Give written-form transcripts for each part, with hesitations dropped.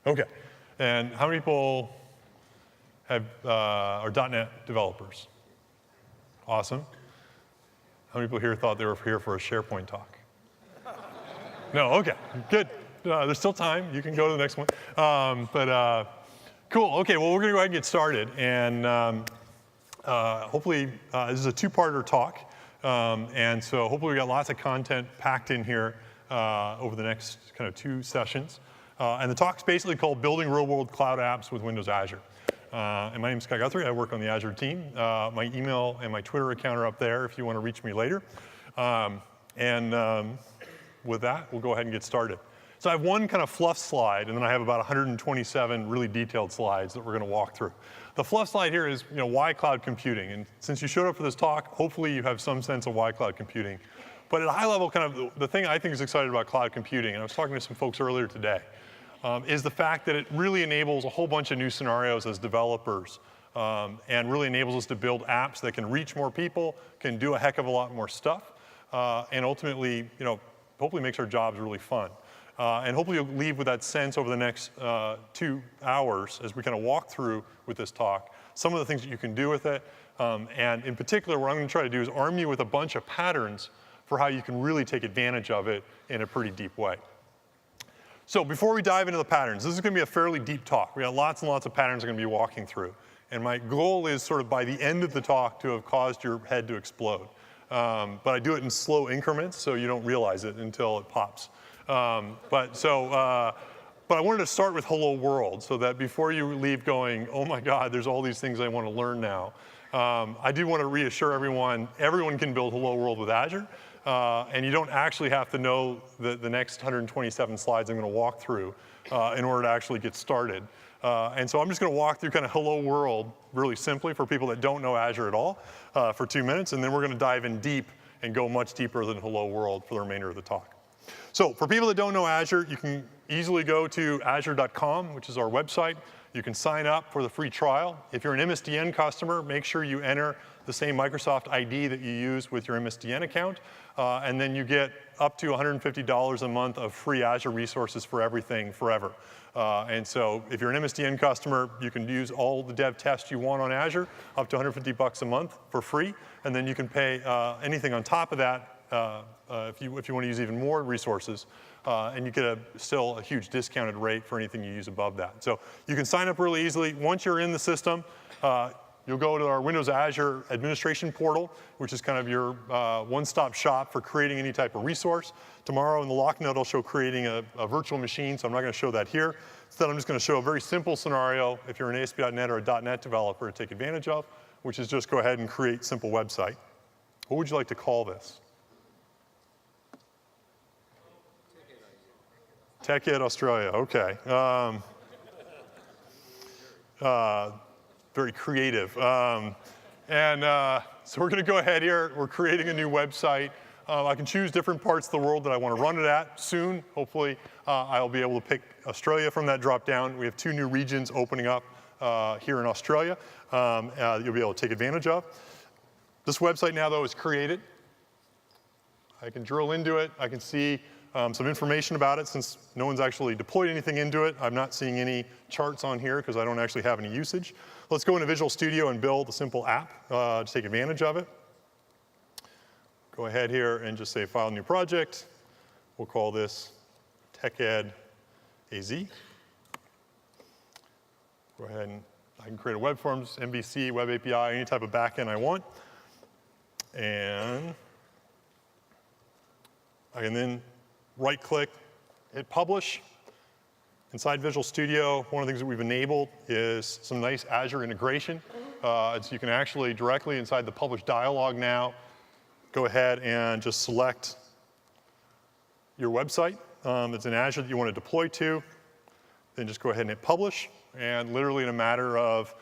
Okay. And how many people are .NET developers? Awesome. How many people here thought they were here for a SharePoint talk? No, okay, good. There's still time. You can go to the next one. Cool, okay, well, we're gonna go ahead and get started. And hopefully, this is a two-parter talk. And so hopefully we got lots of content packed in here over the next kind of 2 sessions. And the talk's basically called Building Real-World Cloud Apps with Windows Azure. And my name is Scott Guthrie. I work on the Azure team. My email and my Twitter account are up there if you want to reach me later. With that, we'll go ahead and get started. So I have one kind of fluff slide, and then I have about 127 really detailed slides that we're going to walk through. The fluff slide here is, why cloud computing? And since you showed up for this talk, hopefully you have some sense of why cloud computing. But at a high level, kind of the thing I think is exciting about cloud computing, and I was talking to some folks earlier today, is the fact that it really enables a whole bunch of new scenarios as developers, and really enables us to build apps that can reach more people, can do a heck of a lot more stuff, and ultimately, hopefully makes our jobs really fun. And hopefully you'll leave with that sense over the next 2 hours as we kind of walk through with this talk, some of the things that you can do with it. And in particular, what I'm going to try to do is arm you with a bunch of patterns for how you can really take advantage of it in a pretty deep way. So before we dive into the patterns, this is going to be a fairly deep talk. We got lots and lots of patterns we're going to be walking through. And my goal is sort of by the end of the talk to have caused your head to explode. But I do it in slow increments, so you don't realize it until it pops. But I wanted to start with Hello World, so that before you leave going, oh my God, there's all these things I want to learn now. I do want to reassure everyone can build Hello World with Azure. And you don't actually have to know the next 127 slides I'm going to walk through in order to actually get started. And so I'm just going to walk through kind of Hello World really simply for people that don't know Azure at all for 2 minutes, and then we're going to dive in deep and go much deeper than Hello World for the remainder of the talk. So for people that don't know Azure, you can easily go to azure.com, which is our website. You can sign up for the free trial. If you're an MSDN customer, make sure you enter the same Microsoft ID that you use with your MSDN account. And then you get up to $150 a month of free Azure resources for everything forever. And so if you're an MSDN customer, you can use all the dev tests you want on Azure, up to $150 a month for free. And then you can pay anything on top of that if you want to use even more resources. And you get still a huge discounted rate for anything you use above that. So you can sign up really easily. Once you're in the system, you'll go to our Windows Azure administration portal, which is kind of your one-stop shop for creating any type of resource. Tomorrow in the lock note, I'll show creating a virtual machine, so I'm not going to show that here. Instead, I'm just going to show a very simple scenario if you're an ASP.NET or a .NET developer to take advantage of, which is just go ahead and create simple website. What would you like to call this? TechEd Australia, okay. Very creative. So we're going to go ahead here. We're creating a new website. I can choose different parts of the world that I want to run it at soon. Hopefully, I'll be able to pick Australia from that drop down. We have 2 new regions opening up here in Australia you'll be able to take advantage of. This website now, though, is created. I can drill into it. I can see some information about it. Since no one's actually deployed anything into it, I'm not seeing any charts on here because I don't actually have any usage. Let's go into Visual Studio and build a simple app to take advantage of it. Go ahead here and just say File, New Project. We'll call this TechEd AZ. Go ahead and I can create a web forms, MVC, web API, any type of backend I want. And I can then right-click, hit Publish. Inside Visual Studio, one of the things that we've enabled is some nice Azure integration. So you can actually directly inside the Publish dialog now, go ahead and just select your website that's in Azure that you want to deploy to. Then just go ahead and hit Publish. And literally in a matter of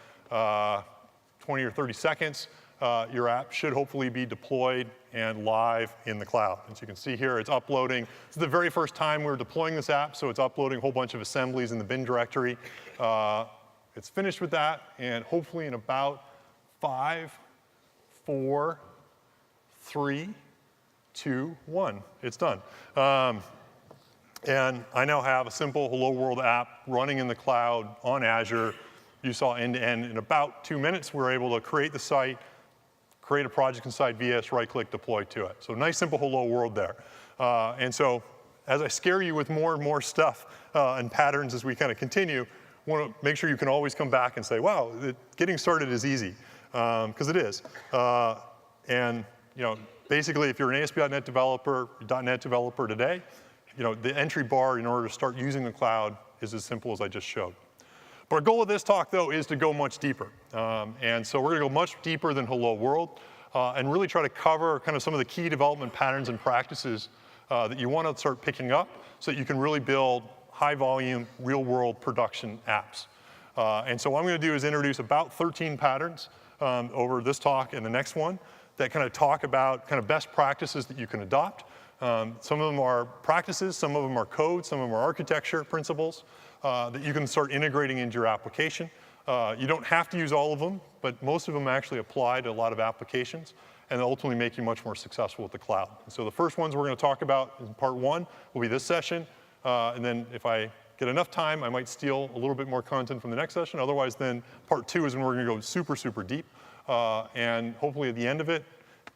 20 or 30 seconds, your app should hopefully be deployed and live in the cloud. As you can see here, it's uploading. This is the very first time we're deploying this app, so it's uploading a whole bunch of assemblies in the bin directory. It's finished with that, and hopefully in about 5, 4, 3, 2, 1, it's done. And I now have a simple Hello World app running in the cloud on Azure. You saw end-to-end. In about 2 minutes, we're able to create the site, create a project inside VS, right-click, deploy to it. So nice, simple Hello World there. And so as I scare you with more and more stuff and patterns as we kind of continue, I want to make sure you can always come back and say, wow, getting started is easy, because it is. And basically, if you're an ASP.NET developer, .NET developer today, the entry bar in order to start using the cloud is as simple as I just showed. But our goal of this talk, though, is to go much deeper. And so we're going to go much deeper than Hello World and really try to cover kind of some of the key development patterns and practices that you want to start picking up so that you can really build high-volume, real-world production apps. And so what I'm going to do is introduce about 13 patterns over this talk and the next one that kind of talk about kind of best practices that you can adopt. Some of them are practices, some of them are code, some of them are architecture principles that you can start integrating into your application. You don't have to use all of them, but most of them actually apply to a lot of applications and ultimately make you much more successful with the cloud. And so the first ones we're going to talk about in part 1 will be this session. And then if I get enough time, I might steal a little bit more content from the next session. Otherwise, then part 2 is when we're going to go super, super deep. And hopefully at the end of it,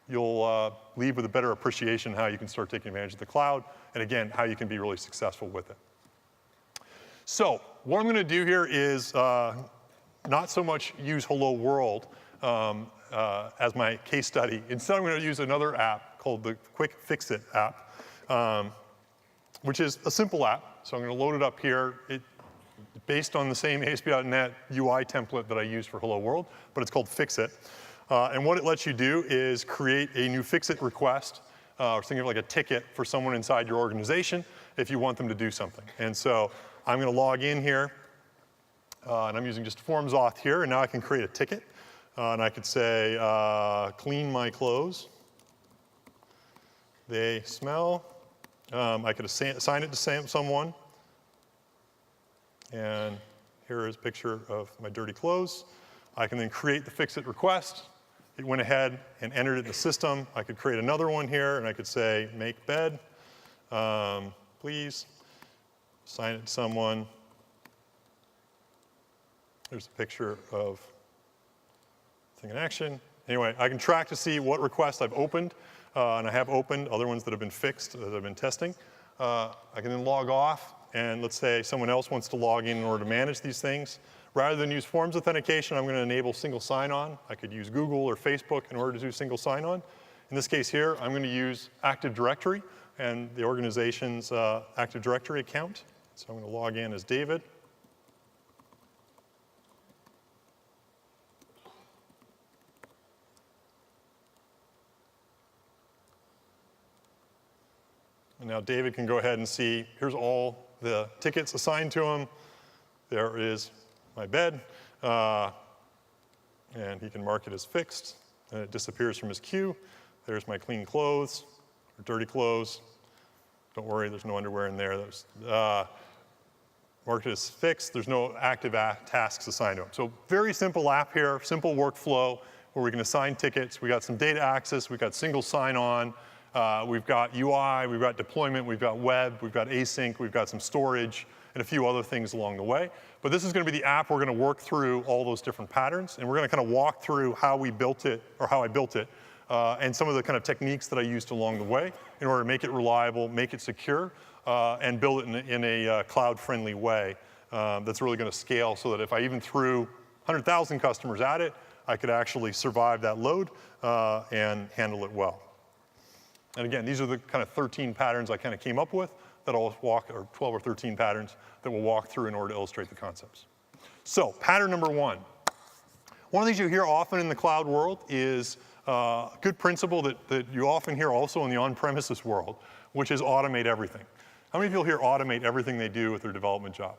you'll leave with a better appreciation how you can start taking advantage of the cloud, and again, how you can be really successful with it. So what I'm going to do here is not so much use Hello World as my case study. Instead, I'm going to use another app called the Quick Fix-It app, which is a simple app. So I'm going to load it up here. It's based on the same ASP.NET UI template that I use for Hello World, but it's called Fix-It. And what it lets you do is create a new Fix-It request, or think of like a ticket for someone inside your organization if you want them to do something. And so I'm going to log in here, and I'm using just Forms Auth here, and now I can create a ticket. And I could say, clean my clothes. They smell. I could assign it to someone. And here is a picture of my dirty clothes. I can then create the Fix-It request. It went ahead and entered it in the system. I could create another one here, and I could say, make bed, please. Assign it to someone. There's a picture of thing in action. Anyway, I can track to see what requests I've opened, and I have opened other ones that have been fixed, that I've been testing. I can then log off, and let's say someone else wants to log in order to manage these things. Rather than use forms authentication, I'm going to enable single sign-on. I could use Google or Facebook in order to do single sign-on. In this case here, I'm going to use Active Directory and the organization's Active Directory account. So I'm going to log in as David. And now David can go ahead and see, here's all the tickets assigned to him. There is my bed, and he can mark it as fixed, and it disappears from his queue. There's my clean clothes, or dirty clothes. Don't worry, there's no underwear in there. There's marked it as fixed. There's no active tasks assigned to him. So very simple app here, simple workflow, where we can assign tickets. We got some data access. We've got single sign-on. We've got UI. We've got deployment. We've got web. We've got async. We've got some storage and a few other things along the way. But this is going to be the app we're going to work through all those different patterns, and we're going to kind of walk through how we built it, or how I built it, and some of the kind of techniques that I used along the way in order to make it reliable, make it secure, and build it in a cloud-friendly way that's really going to scale so that if I even threw 100,000 customers at it, I could actually survive that load and handle it well. And again, these are the kind of 13 patterns I kind of came up with that I'll walk, or 12 or 13 patterns that we'll walk through in order to illustrate the concepts. So pattern number 1. One of the things you hear often in the cloud world is a good principle that you often hear also in the on-premises world, which is automate everything. How many people here automate everything they do with their development job?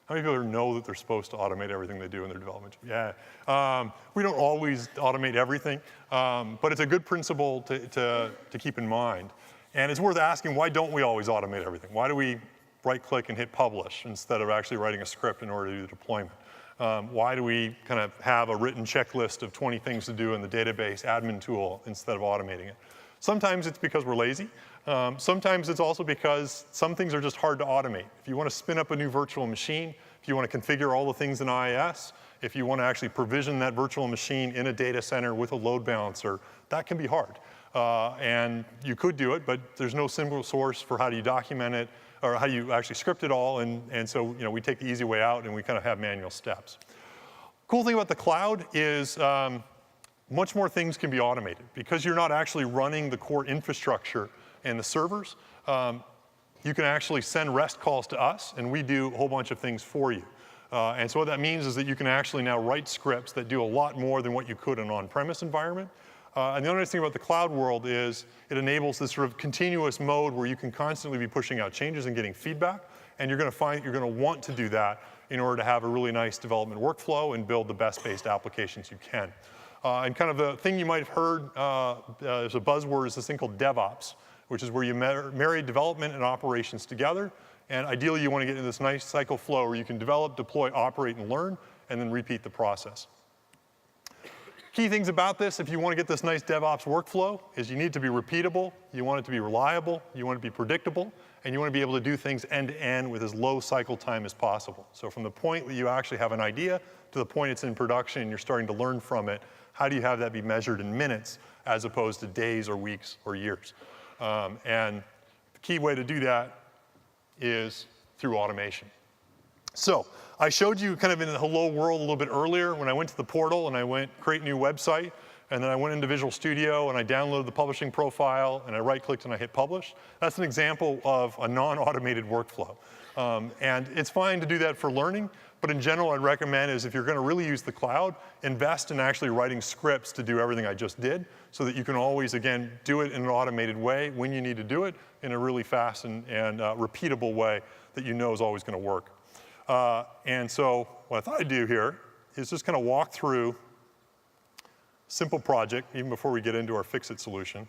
How many people here know that they're supposed to automate everything they do in their development job? Yeah. We don't always automate everything, but it's a good principle to keep in mind. And it's worth asking, why don't we always automate everything? Why do we right-click and hit publish instead of actually writing a script in order to do the deployment? Why do we kind of have a written checklist of 20 things to do in the database admin tool instead of automating it? Sometimes it's because we're lazy. Sometimes it's also because some things are just hard to automate. If you want to spin up a new virtual machine, if you want to configure all the things in IIS, if you want to actually provision that virtual machine in a data center with a load balancer, that can be hard. And you could do it, but there's no single source for how do you document it or how do you actually script it all. And so we take the easy way out and we kind of have manual steps. Cool thing about the cloud is much more things can be automated. Because you're not actually running the core infrastructure and the servers, you can actually send REST calls to us, and we do a whole bunch of things for you. And so what that means is that you can actually now write scripts that do a lot more than what you could in an on-premise environment. And the other nice thing about the cloud world is it enables this sort of continuous mode where you can constantly be pushing out changes and getting feedback. And you're going to find you're going to want to do that in order to have a really nice development workflow and build the best-based applications you can. And kind of the thing you might have heard as a buzzword is this thing called DevOps, which is where you marry development and operations together. And ideally, you want to get into this nice cycle flow where you can develop, deploy, operate, and learn, and then repeat the process. Key things about this, if you want to get this nice DevOps workflow, is you need to be repeatable, you want it to be reliable, you want it to be predictable, and you want to be able to do things end-to-end with as low cycle time as possible. So from the point that you actually have an idea to the point it's in production and you're starting to learn from it, how do you have that be measured in minutes as opposed to days or weeks or years? And the key way to do that is through automation. So I showed you kind of in the hello world a little bit earlier when I went to the portal and I went create new website, and then I went into Visual Studio and I downloaded the publishing profile and I right-clicked and I hit publish. That's an example of a non-automated workflow. And it's fine to do that for learning, but in general I'd recommend is if you're going to really use the cloud, invest in actually writing scripts to do everything I just did so that you can always, again, do it in an automated way when you need to do it in a really fast and repeatable way that you know is always going to work. And so what I thought I'd do here is just kind of walk through a simple project, even before we get into our fix-it solution,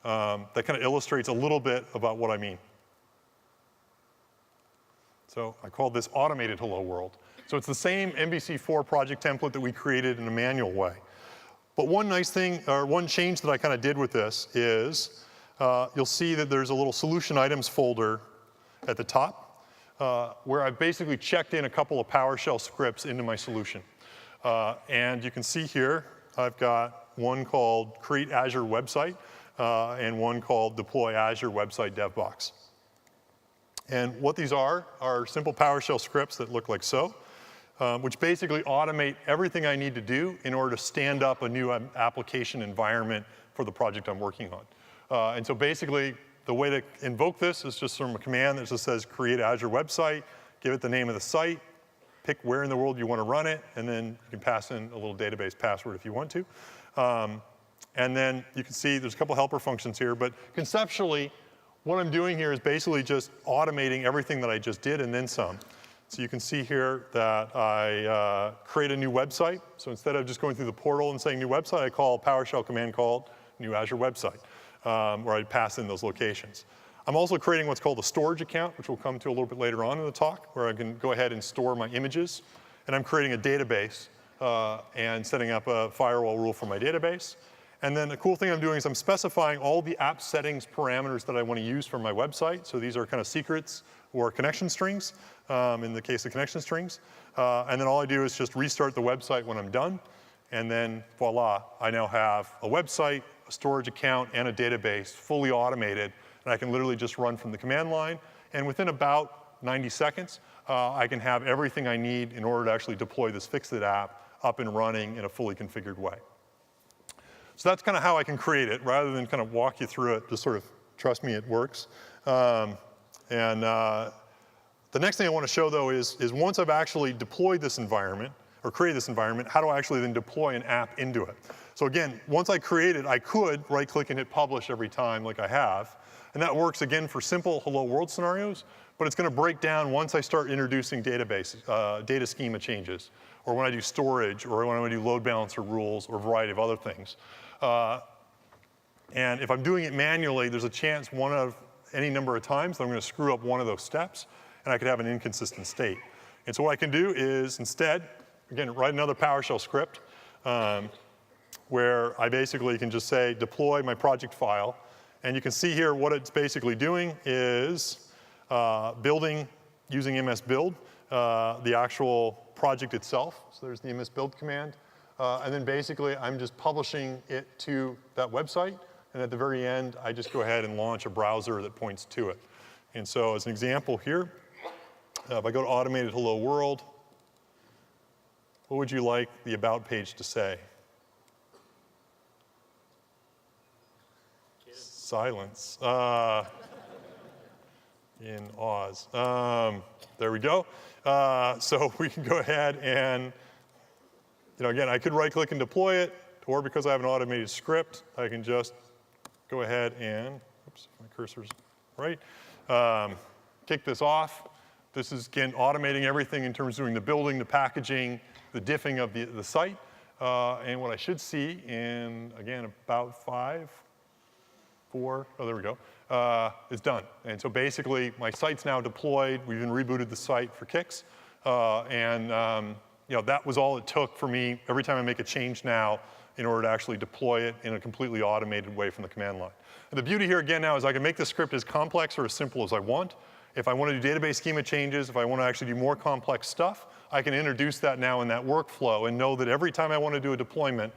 that kind of illustrates a little bit about what I mean. So I call this automated hello world. So it's the same MVC4 project template that we created in a manual way. But one nice thing, or one change that I kind of did with this is you'll see that there's a little solution items folder at the top where I've basically checked in a couple of PowerShell scripts into my solution. And you can see here, I've got one called Create Azure Website and one called Deploy Azure Website DevBox. And what these are simple PowerShell scripts that look like so, which basically automate everything I need to do in order to stand up a new application environment for the project I'm working on. And so basically, the way to invoke this is just from a command that just says create Azure website, give it the name of the site, pick where in the world you want to run it, and then you can pass in a little database password if you want to. And then you can see there's a couple helper functions here, but conceptually, what I'm doing here is basically just automating everything that I just did and then some. So you can see here that I create a new website. So instead of just going through the portal and saying new website, I call a PowerShell command called new Azure website, where I pass in those locations. I'm also creating what's called a storage account, which we'll come to a little bit later on in the talk, where I can go ahead and store my images. And I'm creating a database and setting up a firewall rule for my database. And then the cool thing I'm doing is I'm specifying all the app settings parameters that I want to use for my website. So these are kind of secrets or connection strings, in the case of connection strings. And then all I do is just restart the website when I'm done. And then voila, I now have a website, a storage account, and a database fully automated. And I can literally just run from the command line. And within about 90 seconds, I can have everything I need in order to actually deploy this Fix-It app up and running in a fully configured way. So that's kind of how I can create it, rather than kind of walk you through it, just sort of trust me, it works. The next thing I want to show, though, is once I've actually deployed this environment, or created this environment, how do I actually then deploy an app into it? So again, once I create it, I could right-click and hit publish every time like I have. And that works, again, for simple hello world scenarios, but it's going to break down once I start introducing data schema changes, or when I do storage, or when I do load balancer rules, or a variety of other things. And if I'm doing it manually, there's a chance one of any number of times that I'm going to screw up one of those steps, and I could have an inconsistent state. And so what I can do is instead, again, write another PowerShell script where I basically can just say deploy my project file, And you can see here what it's basically doing is building, using MS Build, the actual project itself. So there's the MS Build command. And then basically, I'm just publishing it to that website. And at the very end, I just go ahead and launch a browser that points to it. And so as an example here, if I go to Automated Hello World, what would you like the About page to say? Silence. In Oz. There we go. So we can go ahead and, again, I could right-click and deploy it, or because I have an automated script, I can just go ahead and, oops, my cursor's right, kick this off. This is, again, automating everything in terms of doing the building, the packaging, the diffing of the site. And what I should see in, again, about 5, 4, oh, there we go, is done. And so basically, my site's now deployed. We've even rebooted the site for kicks. That was all it took for me every time I make a change now in order to actually deploy it in a completely automated way from the command line. And the beauty here, again, now is I can make the script as complex or as simple as I want. If I want to do database schema changes, if I want to actually do more complex stuff, I can introduce that now in that workflow and know that every time I want to do a deployment,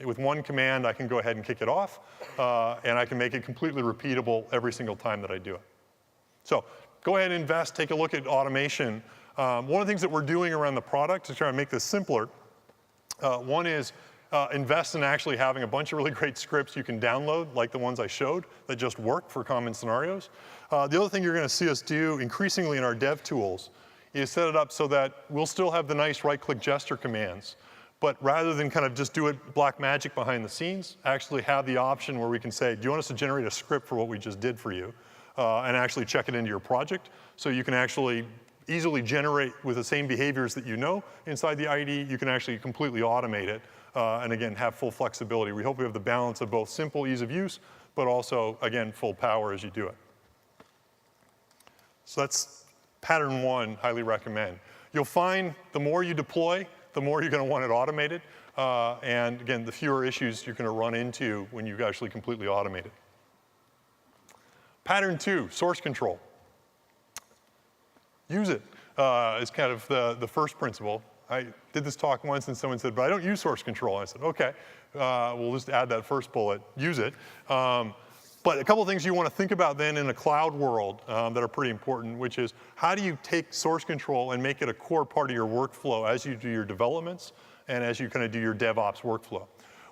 with one command, I can go ahead and kick it off, and I can make it completely repeatable every single time that I do it. So go ahead and invest, take a look at automation. One of the things that we're doing around the product to try to make this simpler, one is invest in actually having a bunch of really great scripts you can download, like the ones I showed, that just work for common scenarios. The other thing you're going to see us do increasingly in our dev tools is set it up so that we'll still have the nice right-click gesture commands, but rather than kind of just do it black magic behind the scenes, actually have the option where we can say, do you want us to generate a script for what we just did for you, and actually check it into your project, so you can actually easily generate with the same behaviors that you know inside the IDE. You can actually completely automate it, and again, have full flexibility. We hope we have the balance of both simple ease of use, but also, again, full power as you do it. So that's pattern 1, highly recommend. You'll find the more you deploy, the more you're going to want it automated. And again, the fewer issues you're going to run into when you actually completely automate it. Pattern 2, source control. Use it is kind of the first principle. I did this talk once and someone said, but I don't use source control. And I said, okay, we'll just add that first bullet, use it. But a couple of things you want to think about then in a cloud world that are pretty important, which is how do you take source control and make it a core part of your workflow as you do your developments and as you kind of do your DevOps workflow.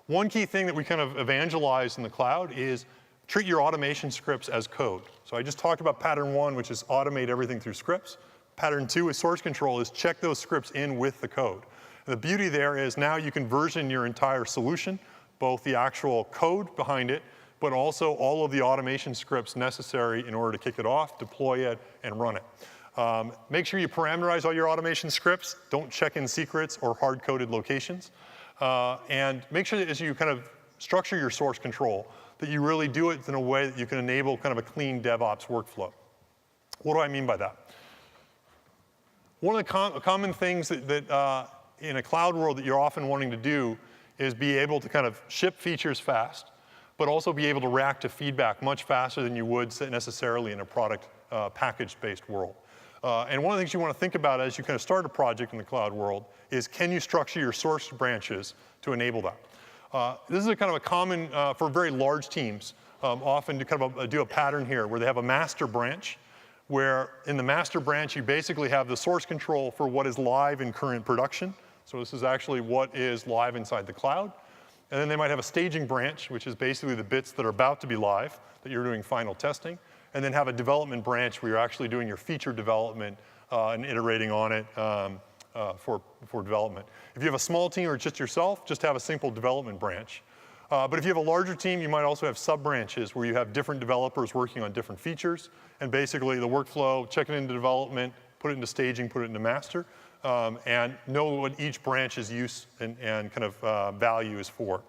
One key thing that we kind of evangelize in the cloud is treat your automation scripts as code. So I just talked about pattern 1, which is automate everything through scripts. Pattern 2 with source control is check those scripts in with the code. And the beauty there is now you can version your entire solution, both the actual code behind it, but also all of the automation scripts necessary in order to kick it off, deploy it, and run it. Make sure you parameterize all your automation scripts. Don't check in secrets or hard-coded locations. And make sure that as you kind of structure your source control, that you really do it in a way that you can enable kind of a clean DevOps workflow. What do I mean by that? One of the common things that in a cloud world that you're often wanting to do is be able to kind of ship features fast, but also be able to react to feedback much faster than you would necessarily in a product package-based world. And one of the things you want to think about as you kind of start a project in the cloud world is can you structure your source branches to enable that? This is a kind of a common, for very large teams, often to kind of do a pattern here where they have a master branch, where in the master branch you basically have the source control for what is live in current production. So this is actually what is live inside the cloud. And then they might have a staging branch, which is basically the bits that are about to be live, that you're doing final testing. And then have a development branch where you're actually doing your feature development and iterating on it for development. If you have a small team or just yourself, just have a simple development branch. But if you have a larger team, you might also have sub-branches where you have different developers working on different features. And basically the workflow, check it into development, put it into staging, put it into master. And know what each branch's use and kind of value is for.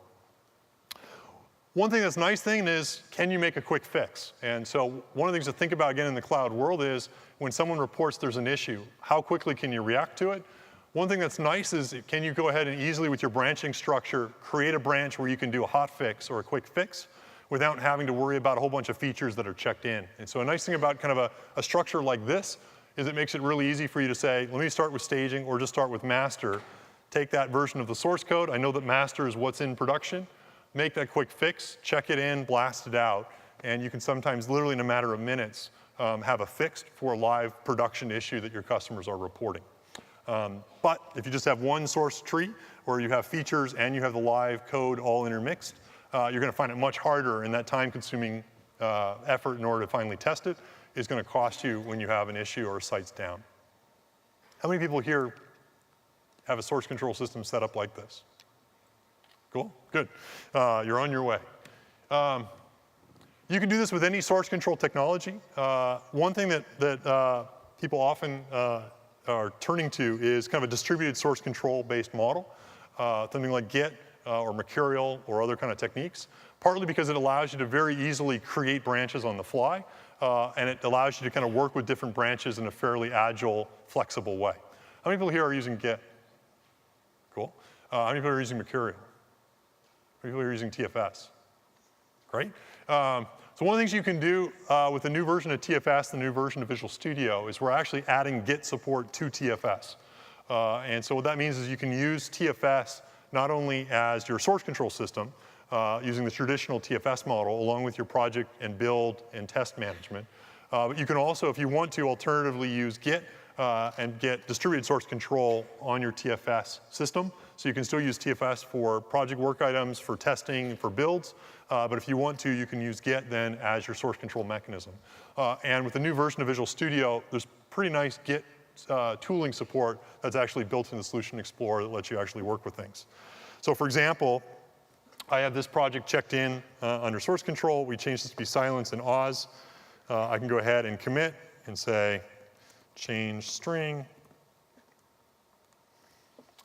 One thing that's nice thing is, can you make a quick fix? And so one of the things to think about again in the cloud world is when someone reports there's an issue, how quickly can you react to it? One thing that's nice is can you go ahead and easily with your branching structure create a branch where you can do a hot fix or a quick fix, without having to worry about a whole bunch of features that are checked in. And so a nice thing about kind of a structure like this is it makes it really easy for you to say, let me start with staging or just start with master. Take that version of the source code. I know that master is what's in production. Make that quick fix, check it in, blast it out, and you can sometimes, literally in a matter of minutes, have a fix for a live production issue that your customers are reporting. But if you just have one source tree, or you have features and you have the live code all intermixed, you're going to find it much harder, and that time-consuming effort in order to finally test it is going to cost you when you have an issue or a site's down. How many people here have a source control system set up like this? Cool, good. You're on your way. You can do this with any source control technology. One thing that people often are turning to is kind of a distributed source control based model, something like Git or Mercurial or other kind of techniques, partly because it allows you to very easily create branches on the fly, and it allows you to kind of work with different branches in a fairly agile, flexible way. How many people here are using Git? Cool. How many people are using Mercurial? How many people are using TFS? Great. So one of the things you can do with the new version of TFS, the new version of Visual Studio, is we're actually adding Git support to TFS. And so what that means is you can use TFS not only as your source control system, using the traditional TFS model, along with your project and build and test management, but you can also, if you want to, alternatively use Git and get distributed source control on your TFS system. So you can still use TFS for project work items, for testing, for builds. But if you want to, you can use Git then as your source control mechanism. And with the new version of Visual Studio, there's pretty nice Git tooling support that's actually built in the Solution Explorer that lets you actually work with things. So for example, I have this project checked in under source control. We changed this to be silence in Oz. I can go ahead and commit and say, change string.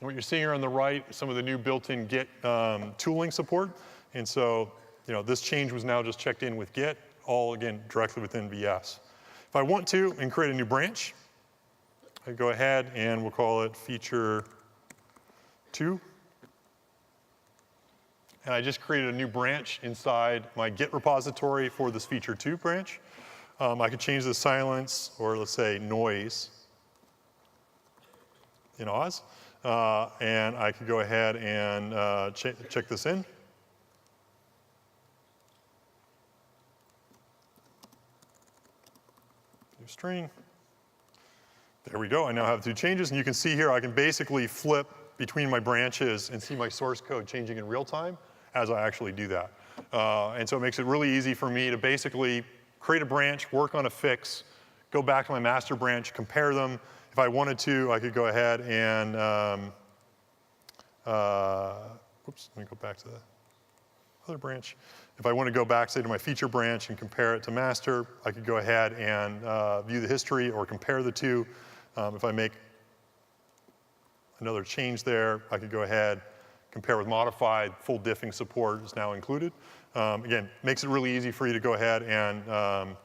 And what you're seeing here on the right, some of the new built-in Git tooling support. And so, this change was now just checked in with Git, all again, directly within VS. If I want to and create a new branch, I go ahead and we'll call it feature 2. And I just created a new branch inside my Git repository for this feature 2 branch. I could change the silence, or let's say noise, in Oz. And I could go ahead and check this in. New string. There we go. I now have 2 changes. And you can see here I can basically flip between my branches and see my source code changing in real time as I actually do that. And so it makes it really easy for me to basically create a branch, work on a fix, go back to my master branch, compare them. If I wanted to, I could go ahead and, oops, let me go back to the other branch. If I want to go back, say, to my feature branch and compare it to master, I could go ahead and view the history or compare the two. If I make another change there, I could go ahead, compare with modified, full diffing support is now included. Again, makes it really easy for you to go ahead and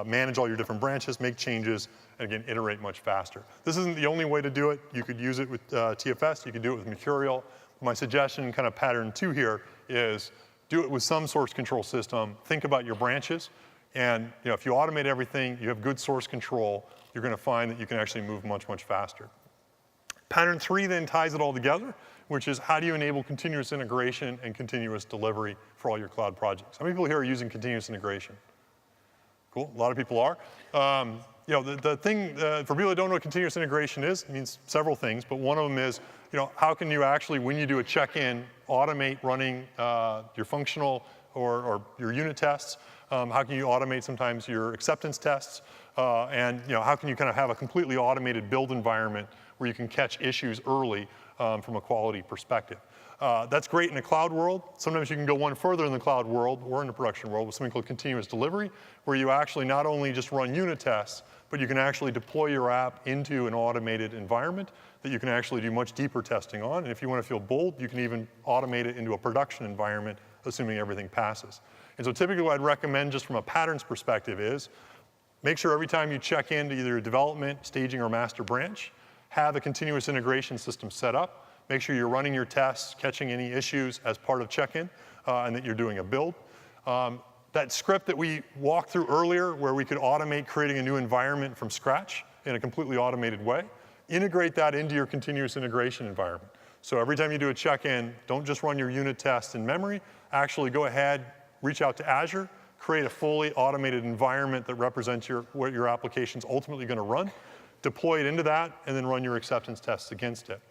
manage all your different branches, make changes, and again, iterate much faster. This isn't the only way to do it. You could use it with TFS. You could do it with Mercurial. My suggestion, kind of pattern 2 here, is do it with some source control system. Think about your branches. And if you automate everything, you have good source control, you're going to find that you can actually move much, much faster. Pattern 3 then ties it all together, which is how do you enable continuous integration and continuous delivery for all your cloud projects? How many people here are using continuous integration? Cool, a lot of people are. The thing, for people that don't know what continuous integration is, it means several things, but one of them is, how can you actually, when you do a check-in, automate running your functional or your unit tests? How can you automate sometimes your acceptance tests? And how can you kind of have a completely automated build environment where you can catch issues early from a quality perspective? That's great in a cloud world. Sometimes you can go one further in the cloud world or in the production world with something called continuous delivery, where you actually not only just run unit tests, but you can actually deploy your app into an automated environment that you can actually do much deeper testing on. And if you want to feel bold, you can even automate it into a production environment, assuming everything passes. And so typically what I'd recommend just from a patterns perspective is make sure every time you check into either development, staging, or master branch, have a continuous integration system set up. Make sure you're running your tests, catching any issues as part of check-in, and that you're doing a build. That script that we walked through earlier where we could automate creating a new environment from scratch in a completely automated way, integrate that into your continuous integration environment. So every time you do a check-in, don't just run your unit test in memory. Actually go ahead, reach out to Azure, create a fully automated environment that represents what your application's ultimately going to run, deploy it into that, and then run your acceptance tests against it.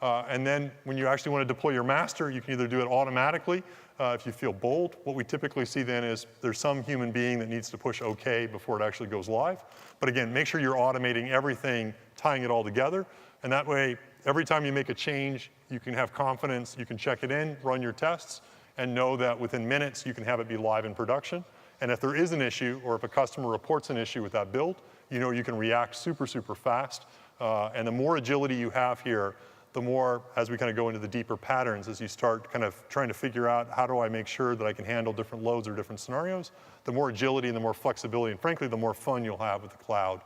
And then when you actually want to deploy your master, you can either do it automatically if you feel bold. What we typically see then is there's some human being that needs to push OK before it actually goes live. But again, make sure you're automating everything, tying it all together. And that way, every time you make a change, you can have confidence, you can check it in, run your tests, and know that within minutes, you can have it be live in production. And if there is an issue, or if a customer reports an issue with that build, you know you can react super, super fast. And the more agility you have here, the more, as we kind of go into the deeper patterns, as you start kind of trying to figure out how do I make sure that I can handle different loads or different scenarios, the more agility and the more flexibility, and frankly, the more fun you'll have with the cloud.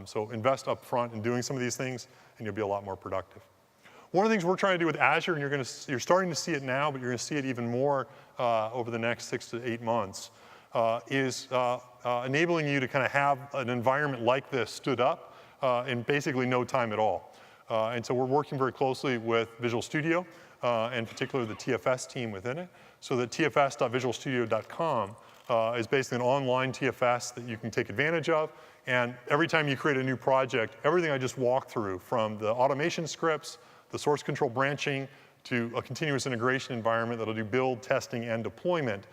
So invest up front in doing some of these things, and you'll be a lot more productive. One of the things we're trying to do with Azure, and you're starting to see it now, but you're going to see it even more over the next 6 to 8 months, is enabling you to kind of have an environment like this stood up in basically no time at all. And so we're working very closely with Visual Studio, and particularly the TFS team within it, so that tfs.visualstudio.com is basically an online TFS that you can take advantage of. And every time you create a new project, everything I just walked through, from the automation scripts, the source control branching, to a continuous integration environment that'll do build, testing, and deployment,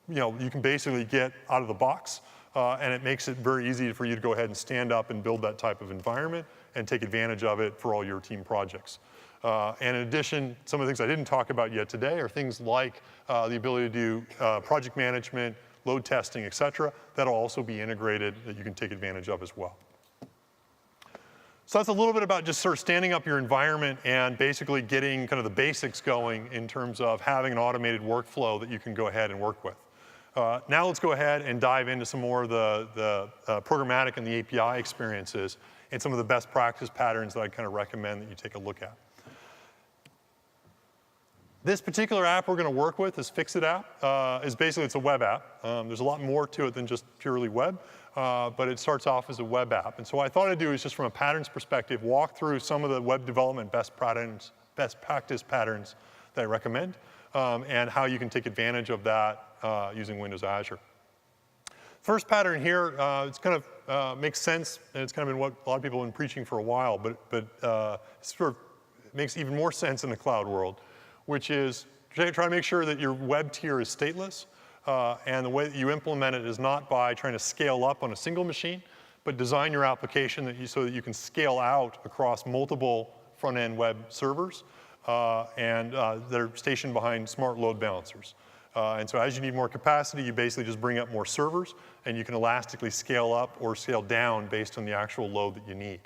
you can basically get out of the box, and it makes it very easy for you to go ahead and stand up and build that type of environment and take advantage of it for all your team projects. And in addition, some of the things I didn't talk about yet today are things like the ability to do project management, load testing, et cetera. That'll also be integrated that you can take advantage of as well. So that's a little bit about just sort of standing up your environment and basically getting kind of the basics going in terms of having an automated workflow that you can go ahead and work with. Now let's go ahead and dive into some more of the programmatic and the API experiences and some of the best practice patterns that I kind of recommend that you take a look at. This particular app we're going to work with, this Fix-It app, is basically, it's a web app. There's a lot more to it than just purely web, but it starts off as a web app. And so what I thought I'd do is just from a patterns perspective, walk through some of the web development best practice patterns that I recommend, and how you can take advantage of that using Windows Azure. First pattern here, it's kind of makes sense, and it's kind of been what a lot of people have been preaching for a while, but it sort of makes even more sense in the cloud world, which is try to make sure that your web tier is stateless, and the way that you implement it is not by trying to scale up on a single machine, but design your application so that you can scale out across multiple front-end web servers, and they're stationed behind smart load balancers. And so as you need more capacity, you basically just bring up more servers, and you can elastically scale up or scale down based on the actual load that you need.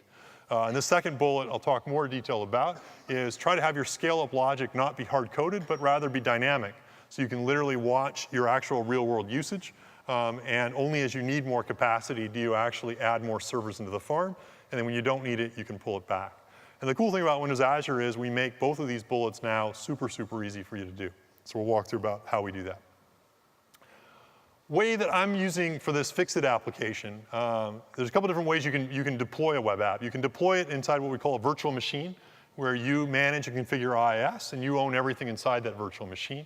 And the second bullet I'll talk more detail about is try to have your scale-up logic not be hard-coded, but rather be dynamic. So you can literally watch your actual real-world usage, and only as you need more capacity do you actually add more servers into the farm, and then when you don't need it, you can pull it back. And the cool thing about Windows Azure is we make both of these bullets now super, super easy for you to do. So we'll walk through about how we do that. Way that I'm using for this Fix-It application, there's a couple different ways you can deploy a web app. You can deploy it inside what we call a virtual machine, where you manage and configure IIS, and you own everything inside that virtual machine.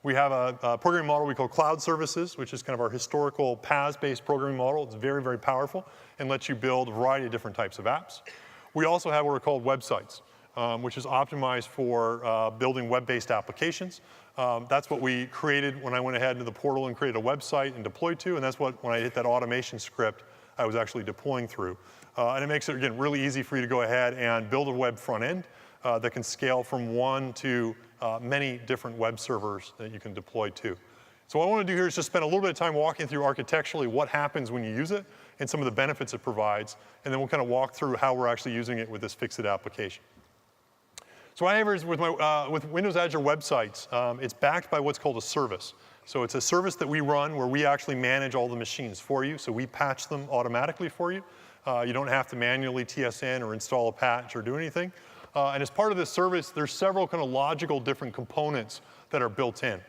We have a programming model we call Cloud Services, which is kind of our historical PaaS-based programming model. It's very, very powerful and lets you build a variety of different types of apps. We also have what are called websites, which is optimized for building web-based applications. That's what we created when I went ahead into the portal and created a website and deployed to, and that's what, when I hit that automation script, I was actually deploying through. And it makes it, again, really easy for you to go ahead and build a web front end that can scale from one to many different web servers that you can deploy to. So what I want to do here is just spend a little bit of time walking through architecturally what happens when you use it and some of the benefits it provides, and then we'll kind of walk through how we're actually using it with this Fix-It application. So what I have is with Windows Azure websites, it's backed by what's called a service. So it's a service that we run where we actually manage all the machines for you. So we patch them automatically for you. You don't have to manually TSN or install a patch or do anything. And as part of this service, there's several kind of logical different components that are built in.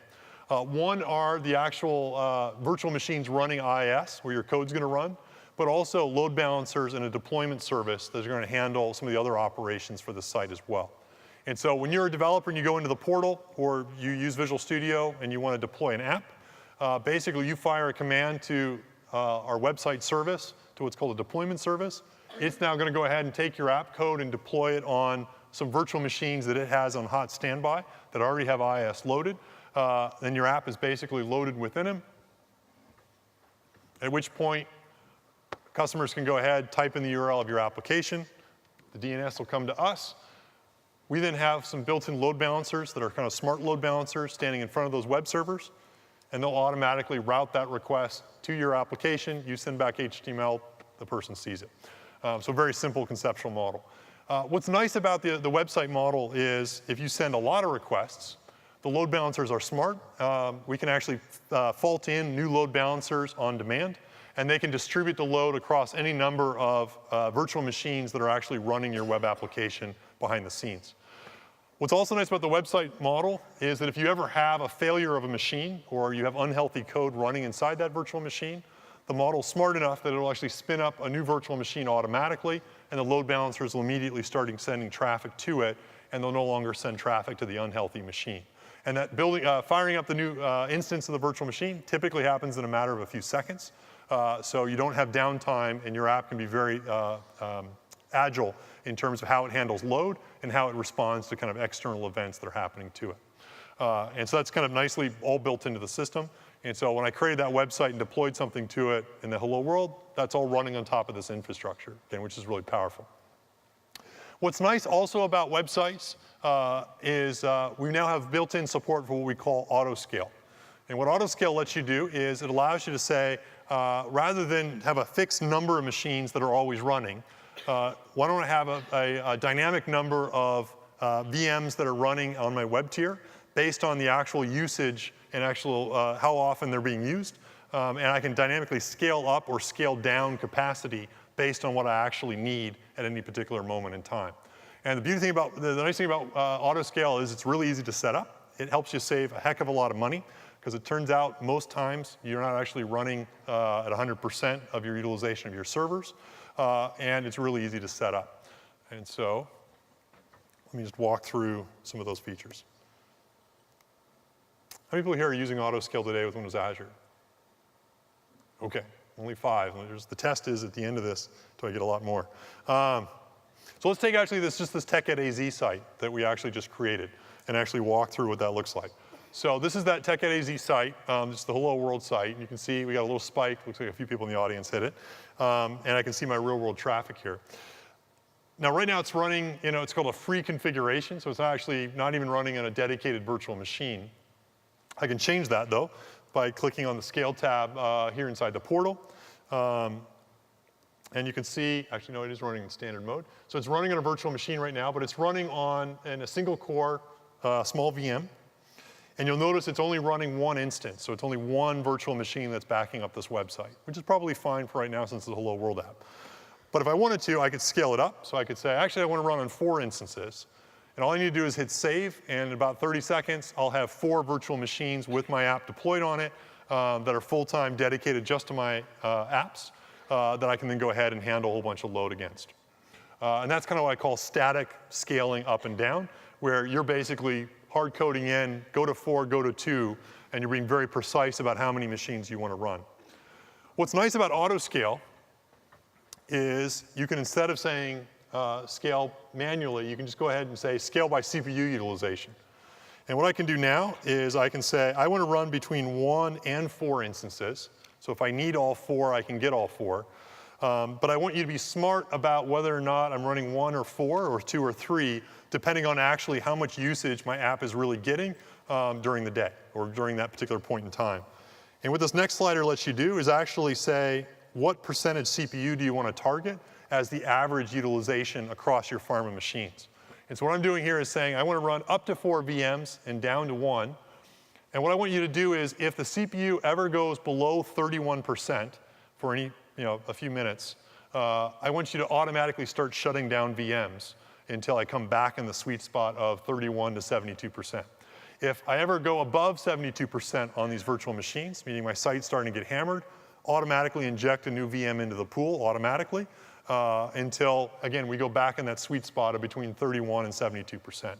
One are the actual virtual machines running IIS, where your code's going to run, but also load balancers and a deployment service that are going to handle some of the other operations for the site as well. And so when you're a developer and you go into the portal or you use Visual Studio and you want to deploy an app, basically you fire a command to our website service, to what's called a deployment service. It's now going to go ahead and take your app code and deploy it on some virtual machines that it has on hot standby that already have IIS loaded. Then your app is basically loaded within them, at which point customers can go ahead, type in the URL of your application. The DNS will come to us. We then have some built-in load balancers that are kind of smart load balancers standing in front of those web servers, and they'll automatically route that request to your application. You send back HTML, the person sees it. So very simple conceptual model. What's nice about the website model is if you send a lot of requests, the load balancers are smart. We can actually fault in new load balancers on demand, and they can distribute the load across any number of virtual machines that are actually running your web application behind the scenes. What's also nice about the website model is that if you ever have a failure of a machine or you have unhealthy code running inside that virtual machine, the model's smart enough that it'll actually spin up a new virtual machine automatically, and the load balancers will immediately start sending traffic to it, and they'll no longer send traffic to the unhealthy machine. And that firing up the new instance of the virtual machine typically happens in a matter of a few seconds. So you don't have downtime, and your app can be very agile in terms of how it handles load and how it responds to kind of external events that are happening to it. And so that's kind of nicely all built into the system. And so when I created that website and deployed something to it in the hello world, that's all running on top of this infrastructure, again, which is really powerful. What's nice also about websites is we now have built-in support for what we call autoscale. And what autoscale lets you do is it allows you to say, rather than have a fixed number of machines that are always running, why don't I have a dynamic number of VMs that are running on my web tier based on the actual usage and actual how often they're being used. And I can dynamically scale up or scale down capacity based on what I actually need at any particular moment in time. And the nice thing about autoscale is it's really easy to set up. It helps you save a heck of a lot of money, because it turns out most times you're not actually running at 100% of your utilization of your servers, and it's really easy to set up. And so let me just walk through some of those features. How many people here are using autoscale today with Windows Azure? Okay, only 5. The test is at the end of this until I get a lot more. So let's take actually this TechEd AZ site that we actually just created and actually walk through what that looks like. So this is that TechEd AZ site. This is the Hello World site. You can see we got a little spike. Looks like a few people in the audience hit it. And I can see my real world traffic here. Now right now it's running, it's called a free configuration. So it's actually not even running on a dedicated virtual machine. I can change that though by clicking on the Scale tab here inside the portal. And you can see, actually no, it is running in standard mode. So it's running on a virtual machine right now, but it's running in a single core small VM. And you'll notice it's only running one instance. So it's only one virtual machine that's backing up this website, which is probably fine for right now since it's a Hello World app. But if I wanted to, I could scale it up. So I could say, actually I want to run on 4 instances. And all I need to do is hit save, and in about 30 seconds, I'll have 4 virtual machines with my app deployed on it that are full-time dedicated just to my apps that I can then go ahead and handle a whole bunch of load against. And that's kind of what I call static scaling up and down, where you're basically hard coding in, go to 4, go to 2, and you're being very precise about how many machines you want to run. What's nice about autoscale is you can, instead of saying scale manually, you can just go ahead and say scale by CPU utilization. And what I can do now is I can say I want to run between 1 and 4 instances. So if I need all 4, I can get all 4. But I want you to be smart about whether or not I'm running 1 or 4 or 2 or 3, depending on actually how much usage my app is really getting during the day or during that particular point in time. And what this next slider lets you do is actually say what percentage CPU do you want to target as the average utilization across your pharma machines. And so what I'm doing here is saying I want to run up to 4 VMs and down to 1. And what I want you to do is if the CPU ever goes below 31% for a few minutes, I want you to automatically start shutting down VMs until I come back in the sweet spot of 31 to 72%. If I ever go above 72% on these virtual machines, meaning my site's starting to get hammered, automatically inject a new VM into the pool automatically until, again, we go back in that sweet spot of between 31 and 72%.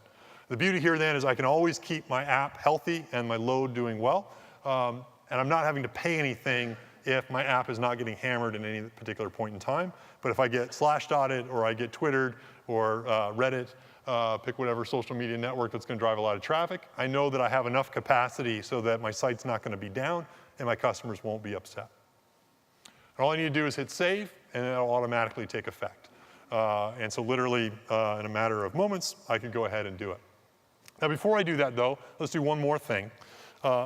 The beauty here then is I can always keep my app healthy and my load doing well, and I'm not having to pay anything if my app is not getting hammered at any particular point in time. But if I get slashdotted or I get Twittered or Reddit, pick whatever social media network that's going to drive a lot of traffic, I know that I have enough capacity so that my site's not going to be down and my customers won't be upset. And all I need to do is hit save, and it'll automatically take effect. And so literally, in a matter of moments, I can go ahead and do it. Now, before I do that, though, let's do one more thing,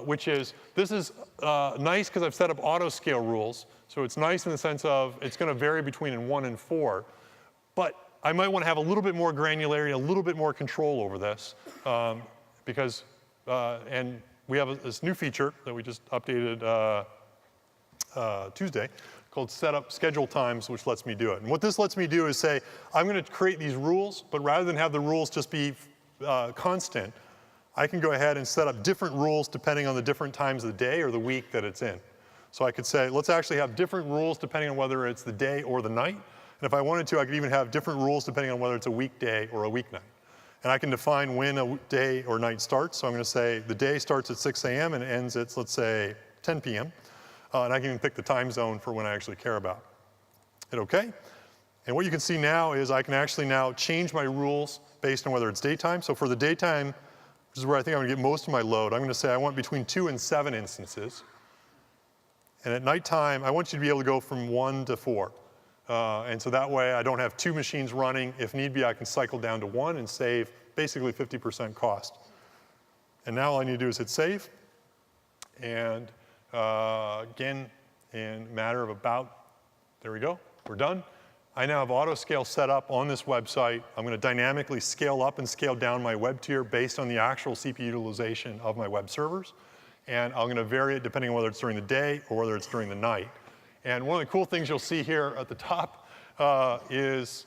which is this is nice because I've set up auto-scale rules. So it's nice in the sense of it's going to vary between 1 and 4. But I might want to have a little bit more granularity, a little bit more control over this, because, and we have this new feature that we just updated Tuesday called Setup Schedule Times, which lets me do it. And what this lets me do is say, I'm going to create these rules, but rather than have the rules just be constant, I can go ahead and set up different rules depending on the different times of the day or the week that it's in. So I could say, let's actually have different rules depending on whether it's the day or the night. And if I wanted to, I could even have different rules depending on whether it's a weekday or a weeknight. And I can define when a day or night starts. So I'm going to say the day starts at 6 a.m. and ends at, let's say, 10 p.m. And I can even pick the time zone for when I actually care about. Hit OK. And what you can see now is I can actually now change my rules based on whether it's daytime. So for the daytime, which is where I think I'm going to get most of my load, I'm going to say I want between 2 and 7 instances. And at nighttime, I want you to be able to go from 1 to 4. And so that way, I don't have 2 machines running. If need be, I can cycle down to 1 and save basically 50% cost. And now all I need to do is hit save. And again, in a matter of about, there we go, we're done. I now have auto scale set up on this website. I'm going to dynamically scale up and scale down my web tier based on the actual CPU utilization of my web servers. And I'm going to vary it depending on whether it's during the day or whether it's during the night. And one of the cool things you'll see here at the top is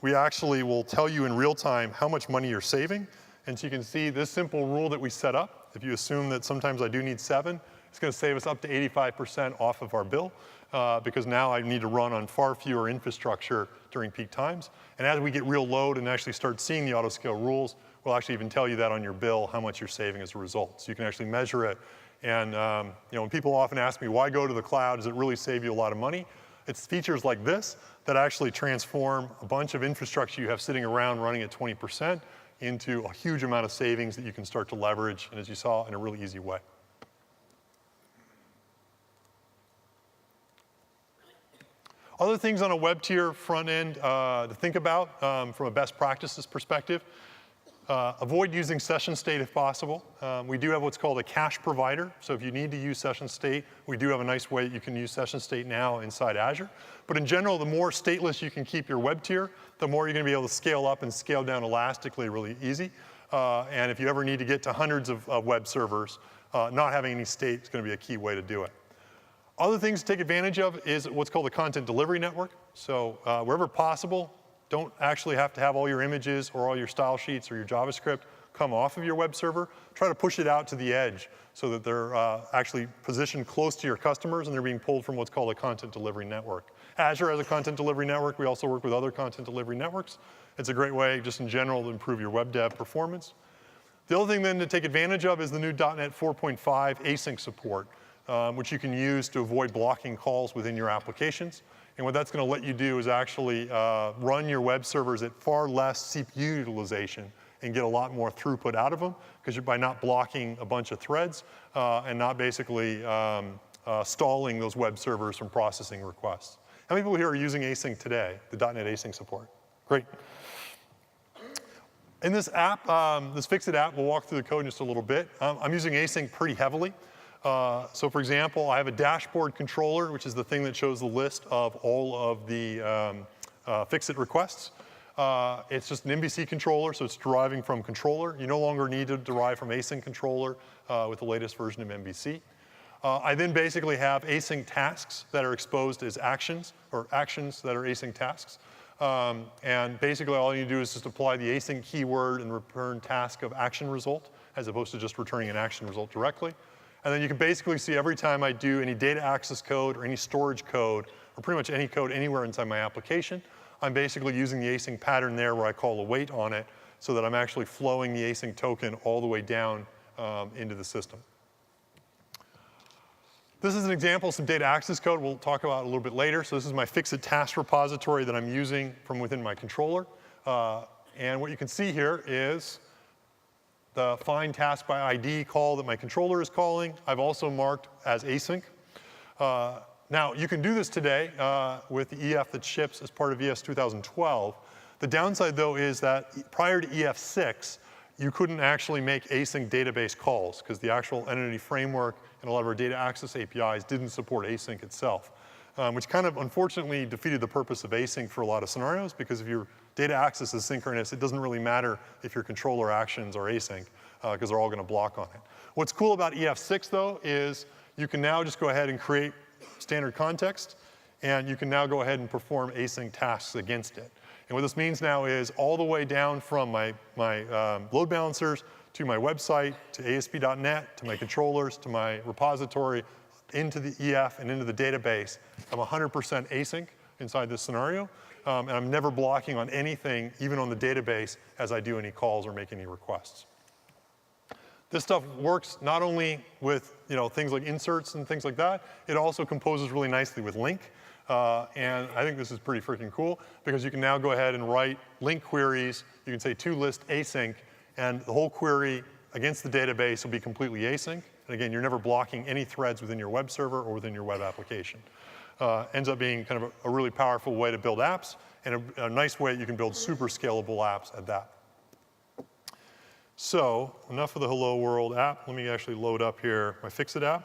we actually will tell you in real time how much money you're saving. And so you can see this simple rule that we set up. If you assume that sometimes I do need 7, it's going to save us up to 85% off of our bill because now I need to run on far fewer infrastructure during peak times. And as we get real load and actually start seeing the auto scale rules, we'll actually even tell you that on your bill how much you're saving as a result. So you can actually measure it. And when people often ask me, why go to the cloud? Does it really save you a lot of money? It's features like this that actually transform a bunch of infrastructure you have sitting around running at 20% into a huge amount of savings that you can start to leverage, and as you saw, in a really easy way. Other things on a web tier front end to think about from a best practices perspective. Avoid using session state if possible. We do have what's called a cache provider. So if you need to use session state, we do have a nice way you can use session state now inside Azure. But in general, the more stateless you can keep your web tier, the more you're going to be able to scale up and scale down elastically really easy. And if you ever need to get to hundreds of web servers, not having any state is going to be a key way to do it. Other things to take advantage of is what's called the content delivery network. So wherever possible, don't actually have to have all your images or all your style sheets or your JavaScript come off of your web server. Try to push it out to the edge so that they're actually positioned close to your customers and they're being pulled from what's called a content delivery network. Azure has a content delivery network. We also work with other content delivery networks. It's a great way, just in general, to improve your web dev performance. The other thing then to take advantage of is the new .NET 4.5 async support, which you can use to avoid blocking calls within your applications. And what that's going to let you do is actually run your web servers at far less CPU utilization and get a lot more throughput out of them because you're by not blocking a bunch of threads and not basically stalling those web servers from processing requests. How many people here are using async today, the .NET async support? Great. In this app, this Fixit app, we'll walk through the code in just a little bit. I'm using async pretty heavily. So for example, I have a dashboard controller, which is the thing that shows the list of all of the Fixit requests. It's just an MVC controller, so it's deriving from controller. You no longer need to derive from async controller with the latest version of MVC. I then basically have async tasks that are exposed as actions, or actions that are async tasks. And basically all you do is just apply the async keyword and return task of action result as opposed to just returning an action result directly. And then you can basically see every time I do any data access code or any storage code, or pretty much any code anywhere inside my application, I'm basically using the async pattern there where I call await on it so that I'm actually flowing the async token all the way down into the system. This is an example of some data access code we'll talk about a little bit later. So this is my fix-it task repository that I'm using from within my controller. And what you can see here is the find task by ID call that my controller is calling. I've also marked as async. Now, you can do this today with the EF that ships as part of ES 2012. The downside, though, is that prior to EF6, you couldn't actually make async database calls because the actual entity framework and a lot of our data access APIs didn't support async itself, which kind of unfortunately defeated the purpose of async for a lot of scenarios because if your data access is synchronous, it doesn't really matter if your controller actions are async because they're all going to block on it. What's cool about EF6, though, is you can now just go ahead and create standard context, and you can now go ahead and perform async tasks against it. And what this means now is all the way down from my load balancers to my website, to ASP.NET, to my controllers, to my repository, into the EF and into the database, I'm 100% async inside this scenario. And I'm never blocking on anything, even on the database, as I do any calls or make any requests. This stuff works not only with things like inserts and things like that, it also composes really nicely with LINQ. And I think this is pretty freaking cool because you can now go ahead and write LINQ queries. You can say toList async, and the whole query against the database will be completely async. And again, you're never blocking any threads within your web server or within your web application. Ends up being kind of a really powerful way to build apps and a nice way you can build super scalable apps at that. So enough of the Hello World app. Let me actually load up here my Fix-It app.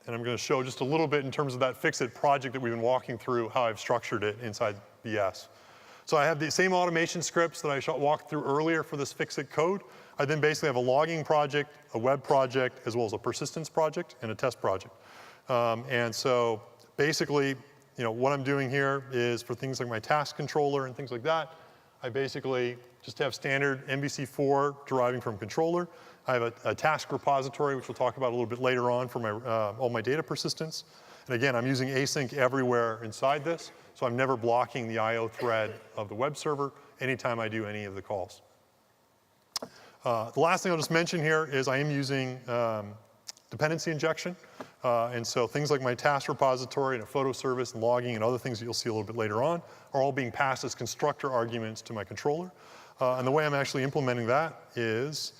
And I'm going to show just a little bit in terms of that Fix-It project that we've been walking through, how I've structured it inside BS. So I have the same automation scripts that I walked through earlier for this Fix-It code. I then basically have a logging project, a web project, as well as a persistence project and a test project. And so basically, what I'm doing here is for things like my task controller and things like that, I basically just have standard MVC4 deriving from controller. I have a task repository, which we'll talk about a little bit later on for all my data persistence. And again, I'm using async everywhere inside this, so I'm never blocking the I/O thread of the web server anytime I do any of the calls. The last thing I'll just mention here is I am using dependency injection. And so things like my task repository and a photo service and logging and other things that you'll see a little bit later on are all being passed as constructor arguments to my controller. And the way I'm actually implementing that is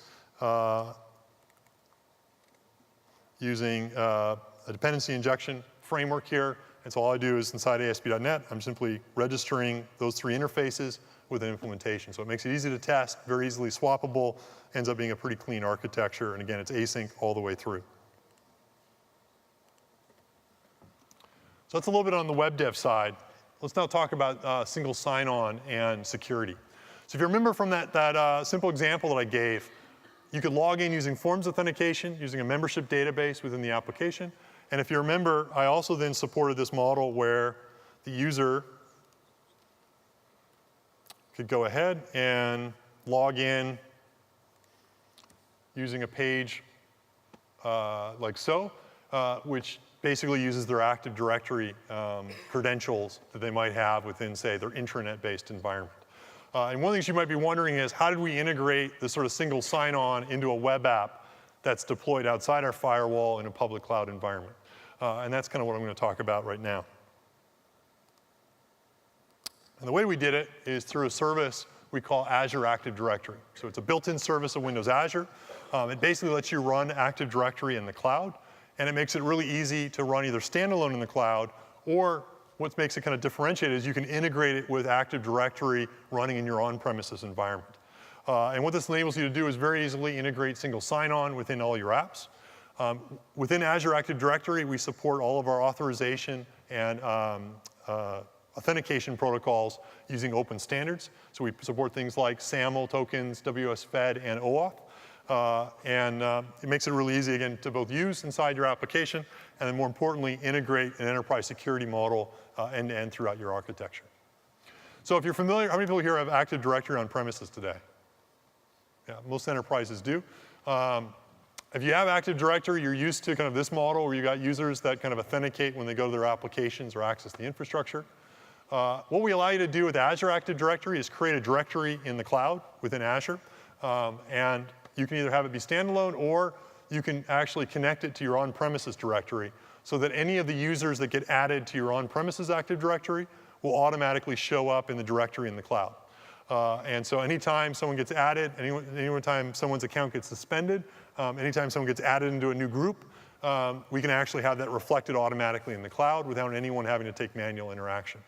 using a dependency injection framework here. And so all I do is inside ASP.NET, I'm simply registering those three interfaces with an implementation. So it makes it easy to test, very easily swappable, ends up being a pretty clean architecture. And again, it's async all the way through. So that's a little bit on the web dev side. Let's now talk about single sign-on and security. So if you remember from that simple example that I gave, you could log in using forms authentication, using a membership database within the application. And if you remember, I also then supported this model where the user could go ahead and log in using a page like so, which basically uses their Active Directory credentials that they might have within, say, their intranet-based environment. And one of the things you might be wondering is, how did we integrate this sort of single sign-on into a web app that's deployed outside our firewall in a public cloud environment? And that's kind of what I'm going to talk about right now. And the way we did it is through a service we call Azure Active Directory. So it's a built-in service of Windows Azure. It basically lets you run Active Directory in the cloud, and it makes it really easy to run either standalone in the cloud, or what makes it kind of differentiated is you can integrate it with Active Directory running in your on-premises environment. And what this enables you to do is very easily integrate single sign-on within all your apps. Within Azure Active Directory, we support all of our authorization and authentication protocols using open standards. So we support things like SAML tokens, WSFed, and OAuth. It makes it really easy, again, to both use inside your application and then, more importantly, integrate an enterprise security model end-to-end throughout your architecture. So if you're familiar, how many people here have Active Directory on premises today? Yeah, most enterprises do. If you have Active Directory, you're used to kind of this model where you got users that kind of authenticate when they go to their applications or access the infrastructure. What we allow you to do with Azure Active Directory is create a directory in the cloud within Azure. And you can either have it be standalone or you can actually connect it to your on-premises directory so that any of the users that get added to your on-premises Active Directory will automatically show up in the directory in the cloud. And so anytime someone gets added, anytime someone's account gets suspended, anytime someone gets added into a new group, we can actually have that reflected automatically in the cloud without anyone having to take manual interaction.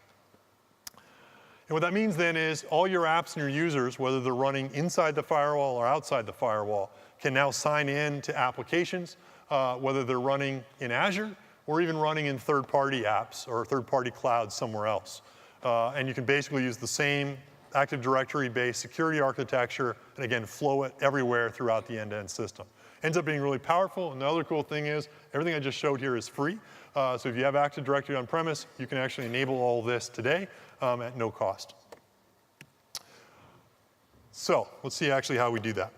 And what that means then is all your apps and your users, whether they're running inside the firewall or outside the firewall, can now sign in to applications, whether they're running in Azure or even running in third-party apps or third-party clouds somewhere else. And you can basically use the same Active Directory-based security architecture and again, flow it everywhere throughout the end-to-end system. Ends up being really powerful, and the other cool thing is everything I just showed here is free. So if you have Active Directory on-premise, you can actually enable all this today at no cost. So let's see actually how we do that.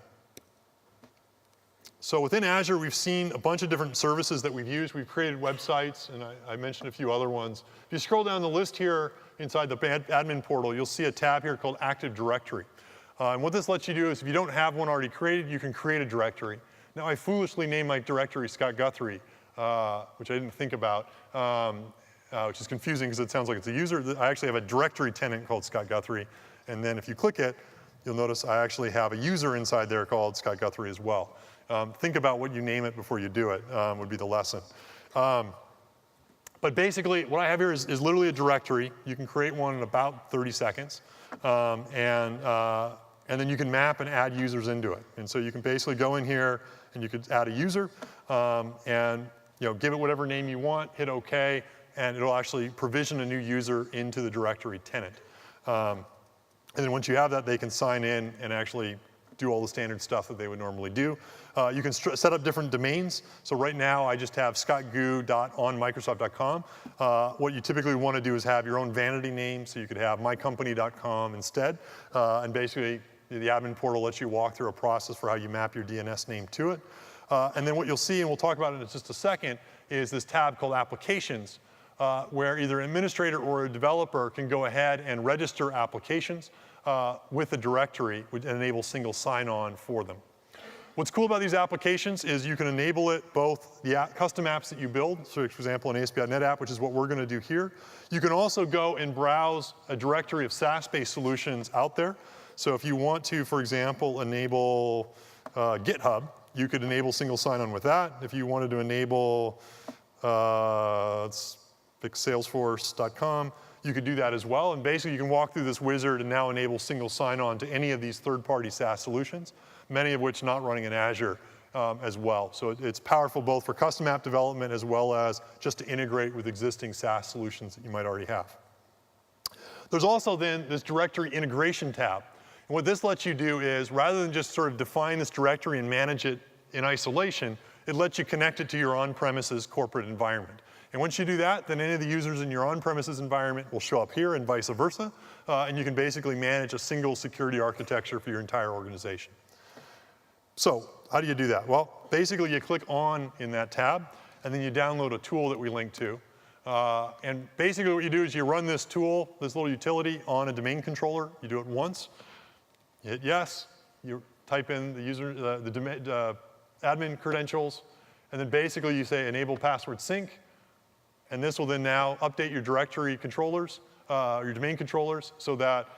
So within Azure, we've seen a bunch of different services that we've used. We've created websites, and I mentioned a few other ones. If you scroll down the list here inside the admin portal, you'll see a tab here called Active Directory. And what this lets you do is if you don't have one already created, you can create a directory. Now, I foolishly named my directory Scott Guthrie, which I didn't think about, which is confusing because it sounds like it's a user. I actually have a directory tenant called Scott Guthrie. And then if you click it, you'll notice I actually have a user inside there called Scott Guthrie as well. Think about what you name it before you do it, would be the lesson. But basically, what I have here is literally a directory. You can create one in about 30 seconds. And then you can map and add users into it. And so you can basically go in here and you could add a user and give it whatever name you want, hit OK, and it'll actually provision a new user into the directory tenant. And then once you have that, they can sign in and actually do all the standard stuff that they would normally do. You can set up different domains. So right now, I just have scottgu.onmicrosoft.com. What you typically want to do is have your own vanity name. So you could have mycompany.com instead. And basically, the admin portal lets you walk through a process for how you map your DNS name to it. And then what you'll see, and we'll talk about it in just a second, is this tab called Applications, where either an administrator or a developer can go ahead and register applications with a directory which enables single sign-on for them. What's cool about these applications is you can enable it both the custom apps that you build, so for example, an ASP.NET app, which is what we're going to do here. You can also go and browse a directory of SaaS-based solutions out there. So if you want to, for example, enable GitHub, you could enable single sign-on with that. If you wanted to enable, let's pick Salesforce.com, you could do that as well. And basically, you can walk through this wizard and now enable single sign-on to any of these third-party SaaS solutions, many of which not running in Azure as well. So it's powerful both for custom app development as well as just to integrate with existing SaaS solutions that you might already have. There's also then this directory integration tab. And what this lets you do is, rather than just sort of define this directory and manage it in isolation, it lets you connect it to your on-premises corporate environment. And once you do that, then any of the users in your on-premises environment will show up here and vice versa. And you can basically manage a single security architecture for your entire organization. So how do you do that? Well, basically you click on in that tab, and then you download a tool that we link to. And basically what you do is you run this tool, this little utility, on a domain controller. You do it once. You hit yes. You type in the user, the admin credentials, and then basically you say enable password sync. And this will then now update your directory controllers, your domain controllers, so that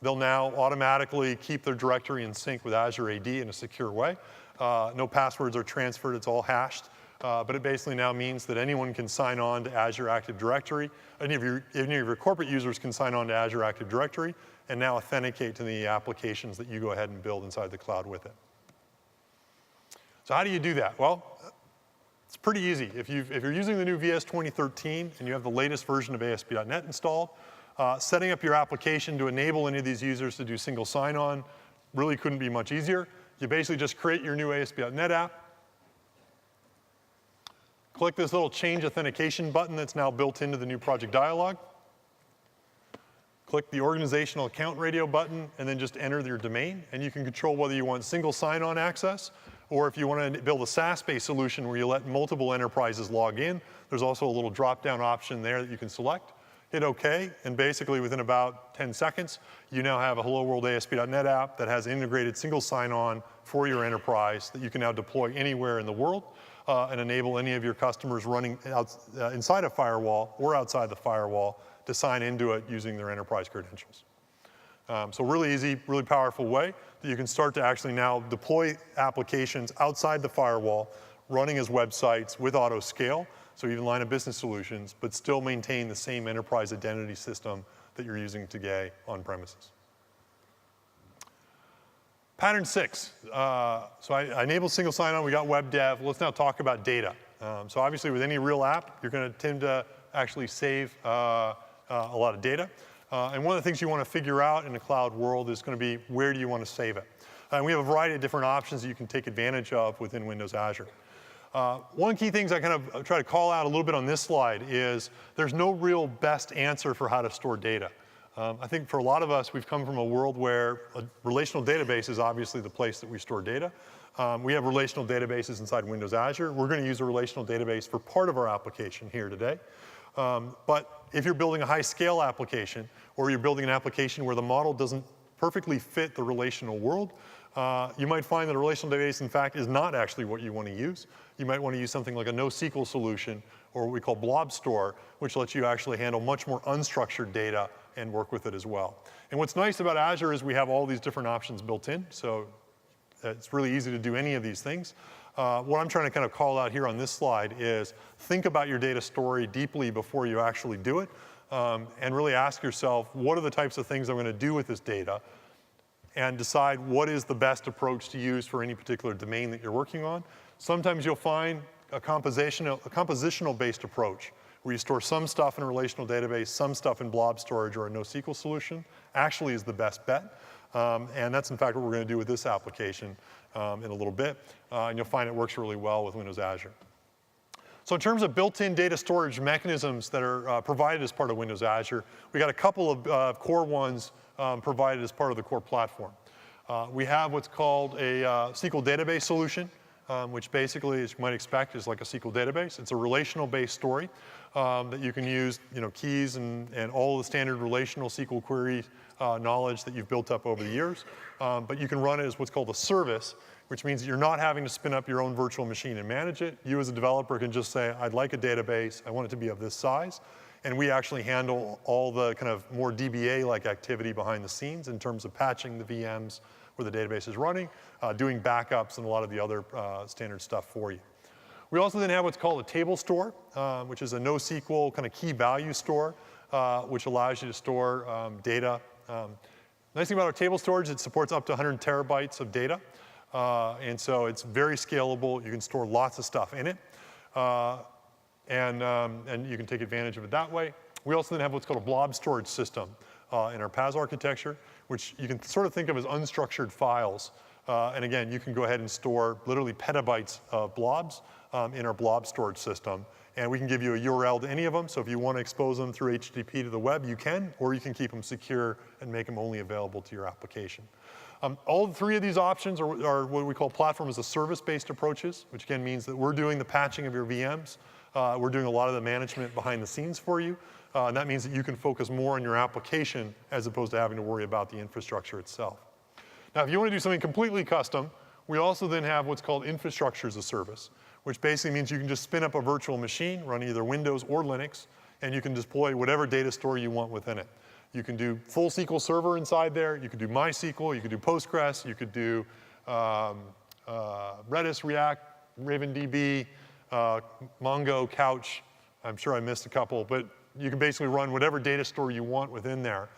they'll now automatically keep their directory in sync with Azure AD in a secure way. No passwords are transferred, it's all hashed. But it basically now means that anyone can sign on to Azure Active Directory. Any of your corporate users can sign on to Azure Active Directory and now authenticate to the applications that you go ahead and build inside the cloud with it. So how do you do that? Well, it's pretty easy. If you're using the new VS 2013 and you have the latest version of ASP.NET installed, setting up your application to enable any of these users to do single sign-on really couldn't be much easier. You basically just create your new ASP.NET app, click this little change authentication button that's now built into the new project dialog. Click the organizational account radio button and then just enter your domain, and you can control whether you want single sign-on access or if you want to build a SaaS-based solution where you let multiple enterprises log in. There's also a little drop-down option there that you can select. Hit OK, and basically within about 10 seconds, you now have a Hello World ASP.NET app that has integrated single sign-on for your enterprise that you can now deploy anywhere in the world and enable any of your customers running inside a firewall or outside the firewall to sign into it using their enterprise credentials. So really easy, really powerful way that you can start to actually now deploy applications outside the firewall, running as websites with auto scale, so even line of business solutions, but still maintain the same enterprise identity system that you're using today on premises. Pattern 6. So I enabled single sign-on, we got web dev. Let's now talk about data. So obviously with any real app, you're going to tend to actually save a lot of data. And one of the things you want to figure out in the cloud world is going to be where do you want to save it. And we have a variety of different options that you can take advantage of within Windows Azure. One key things I kind of try to call out a little bit on this slide is there's no real best answer for how to store data. I think for a lot of us, we've come from a world where a relational database is obviously the place that we store data. We have relational databases inside Windows Azure. We're going to use a relational database for part of our application here today. But if you're building a high-scale application, or you're building an application where the model doesn't perfectly fit the relational world, you might find that a relational database, in fact, is not actually what you want to use. You might want to use something like a NoSQL solution, or what we call blob store, which lets you actually handle much more unstructured data and work with it as well. And what's nice about Azure is we have all these different options built in, so it's really easy to do any of these things. What I'm trying to kind of call out here on this slide is think about your data story deeply before you actually do it, and really ask yourself, what are the types of things I'm going to do with this data, and decide what is the best approach to use for any particular domain that you're working on. Sometimes you'll find a compositional-based approach where you store some stuff in a relational database, some stuff in blob storage or a NoSQL solution, actually is the best bet. And that's, in fact, what we're going to do with this application in a little bit. And you'll find it works really well with Windows Azure. So in terms of built-in data storage mechanisms that are provided as part of Windows Azure, we got a couple of core ones provided as part of the core platform. We have what's called a SQL database solution, which basically, as you might expect, is like a SQL database. It's a relational-based story that you can use, keys and all the standard relational SQL query knowledge that you've built up over the years. But you can run it as what's called a service, which means that you're not having to spin up your own virtual machine and manage it. You as a developer can just say, I'd like a database. I want it to be of this size. And we actually handle all the kind of more DBA-like activity behind the scenes in terms of patching the VMs where the database is running, doing backups, and a lot of the other standard stuff for you. We also then have what's called a table store, which is a NoSQL kind of key value store, which allows you to store data. Nice thing about our table storage, it supports up to 100 terabytes of data. And so it's very scalable. You can store lots of stuff in it. And you can take advantage of it that way. We also then have what's called a blob storage system in our PaaS architecture, which you can sort of think of as unstructured files. And again, you can go ahead and store literally petabytes of blobs in our blob storage system. And we can give you a URL to any of them. So if you want to expose them through HTTP to the web, you can, or you can keep them secure and make them only available to your application. All three of these options are what we call platform as a service-based approaches, which again means that we're doing the patching of your VMs. We're doing a lot of the management behind the scenes for you. And that means that you can focus more on your application as opposed to having to worry about the infrastructure itself. Now, if you want to do something completely custom, we also then have what's called infrastructure as a service, which basically means you can just spin up a virtual machine, run either Windows or Linux, and you can deploy whatever data store you want within it. You can do full SQL Server inside there. You could do MySQL. You could do Postgres. You could do Redis, React, RavenDB, Mongo, Couch. I'm sure I missed a couple, but you can basically run whatever data store you want within there.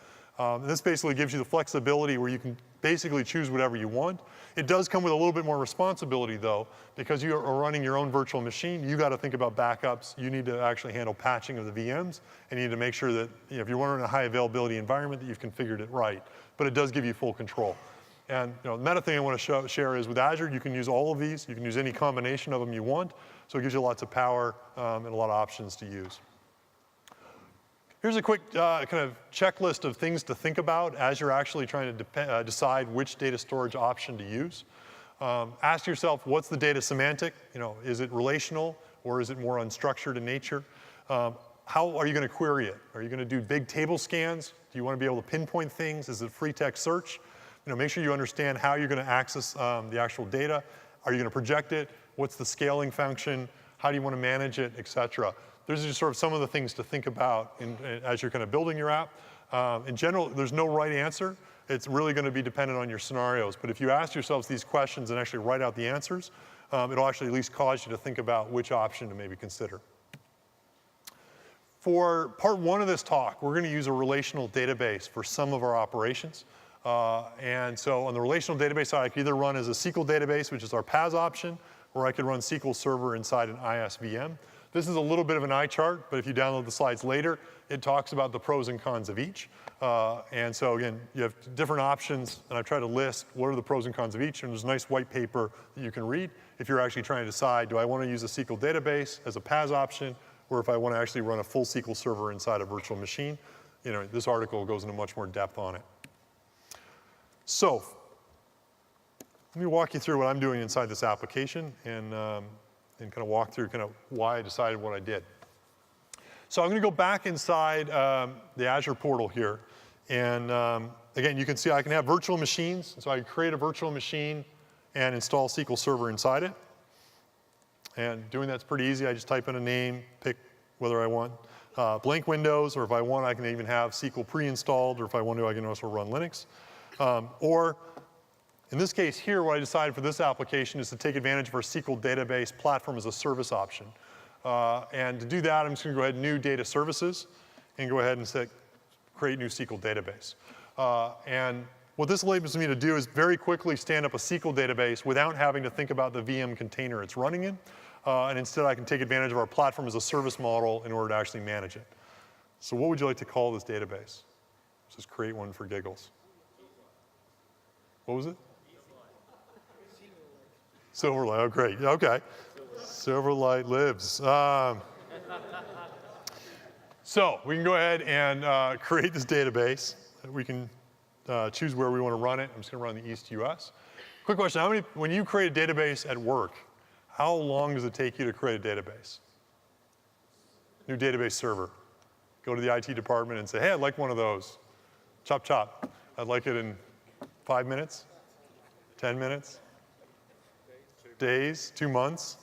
This basically gives you the flexibility where you can basically choose whatever you want. It does come with a little bit more responsibility, though, because you are running your own virtual machine. You got to think about backups. You need to actually handle patching of the VMs, and you need to make sure that if you're running a high availability environment, that you've configured it right. But it does give you full control. And the meta thing I want to share is with Azure, you can use all of these. You can use any combination of them you want. So it gives you lots of power and a lot of options to use. Here's a quick kind of checklist of things to think about as you're actually trying to decide which data storage option to use. Ask yourself, what's the data semantic? Is it relational or is it more unstructured in nature? How are you going to query it? Are you going to do big table scans? Do you want to be able to pinpoint things? Is it free text search? Make sure you understand how you're going to access the actual data. Are you going to project it? What's the scaling function? How do you want to manage it, et cetera? Those are just sort of some of the things to think about as you're kind of building your app. In general, there's no right answer. It's really going to be dependent on your scenarios. But if you ask yourselves these questions and actually write out the answers, it'll actually at least cause you to think about which option to maybe consider. For part one of this talk, we're going to use a relational database for some of our operations. And so on the relational database side, I could either run as a SQL database, which is our PaaS option, or I could run SQL Server inside an ISVM. This is a little bit of an eye chart, but if you download the slides later, it talks about the pros and cons of each. And so again, you have different options, and I've tried to list what are the pros and cons of each, and there's a nice white paper that you can read if you're actually trying to decide, do I want to use a SQL database as a PaaS option, or if I want to actually run a full SQL Server inside a virtual machine. This article goes into much more depth on it. So let me walk you through what I'm doing inside this application and kind of walk through kind of why I decided what I did. So I'm going to go back inside the Azure portal here. And again, you can see I can have virtual machines. So I can create a virtual machine and install SQL Server inside it. And doing that's pretty easy. I just type in a name, pick whether I want blank windows, or if I want, I can even have SQL pre-installed, or if I want to, I can also run Linux. Or in this case here, what I decided for this application is to take advantage of our SQL database platform as a service option. And to do that, I'm just going to go ahead and new data services and go ahead and say create new SQL database. And what this enables me to do is very quickly stand up a SQL database without having to think about the VM container it's running in. And instead, I can take advantage of our platform as a service model in order to actually manage it. So what would you like to call this database? Let's just create one for giggles. What was it? Silverlight. Oh, great. Okay. Silverlight lives. So we can go ahead and create this database. We can choose where we want to run it. I'm just going to run the East US. Quick question. When you create a database at work, how long does it take you to create a database? New database server. Go to the IT department and say, hey, I'd like one of those. Chop, chop. I'd like it in 5 minutes, 10 minutes, days, 2 months.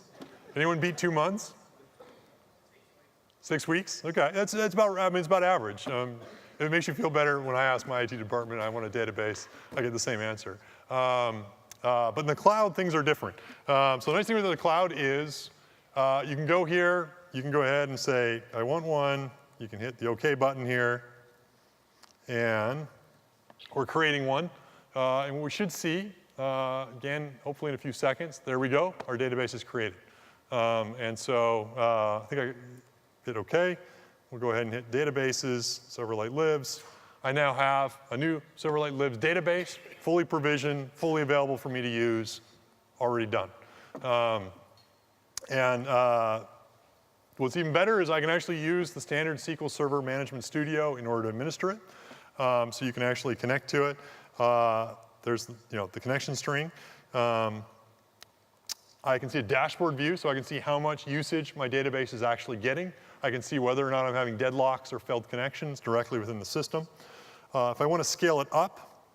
Anyone beat 2 months? 6 weeks? Okay, that's about, it's about average. If it makes you feel better, when I ask my IT department, I want a database, I get the same answer. But in the cloud, things are different. So the nice thing with the cloud is you can go here, you can go ahead and say, I want one. You can hit the OK button here. And we're creating one. And what we should see, again, hopefully in a few seconds, there we go, our database is created. And so I think I hit OK. We'll go ahead and hit databases, Silverlight lives. I now have a new Silverlight lives database, fully provisioned, fully available for me to use, already done. What's even better is I can actually use the standard SQL Server Management Studio in order to administer it. So you can actually connect to it. There's the connection string. I can see a dashboard view, so I can see how much usage my database is actually getting. I can see whether or not I'm having deadlocks or failed connections directly within the system. If I want to scale it up,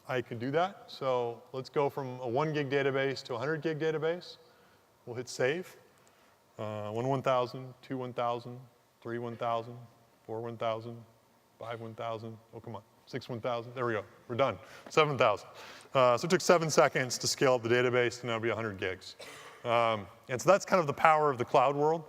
I can do that. So let's go from a 1 gig database to a 100 gig database. We'll hit save. 1,000, 2, 1,000, 3, 1,000, 4, 1,000, 5, 1,000. Oh, come on. 6, 1,000. There we go. We're done. 7,000. So it took 7 seconds to scale up the database to now be 100 gigs. And so that's kind of the power of the cloud world.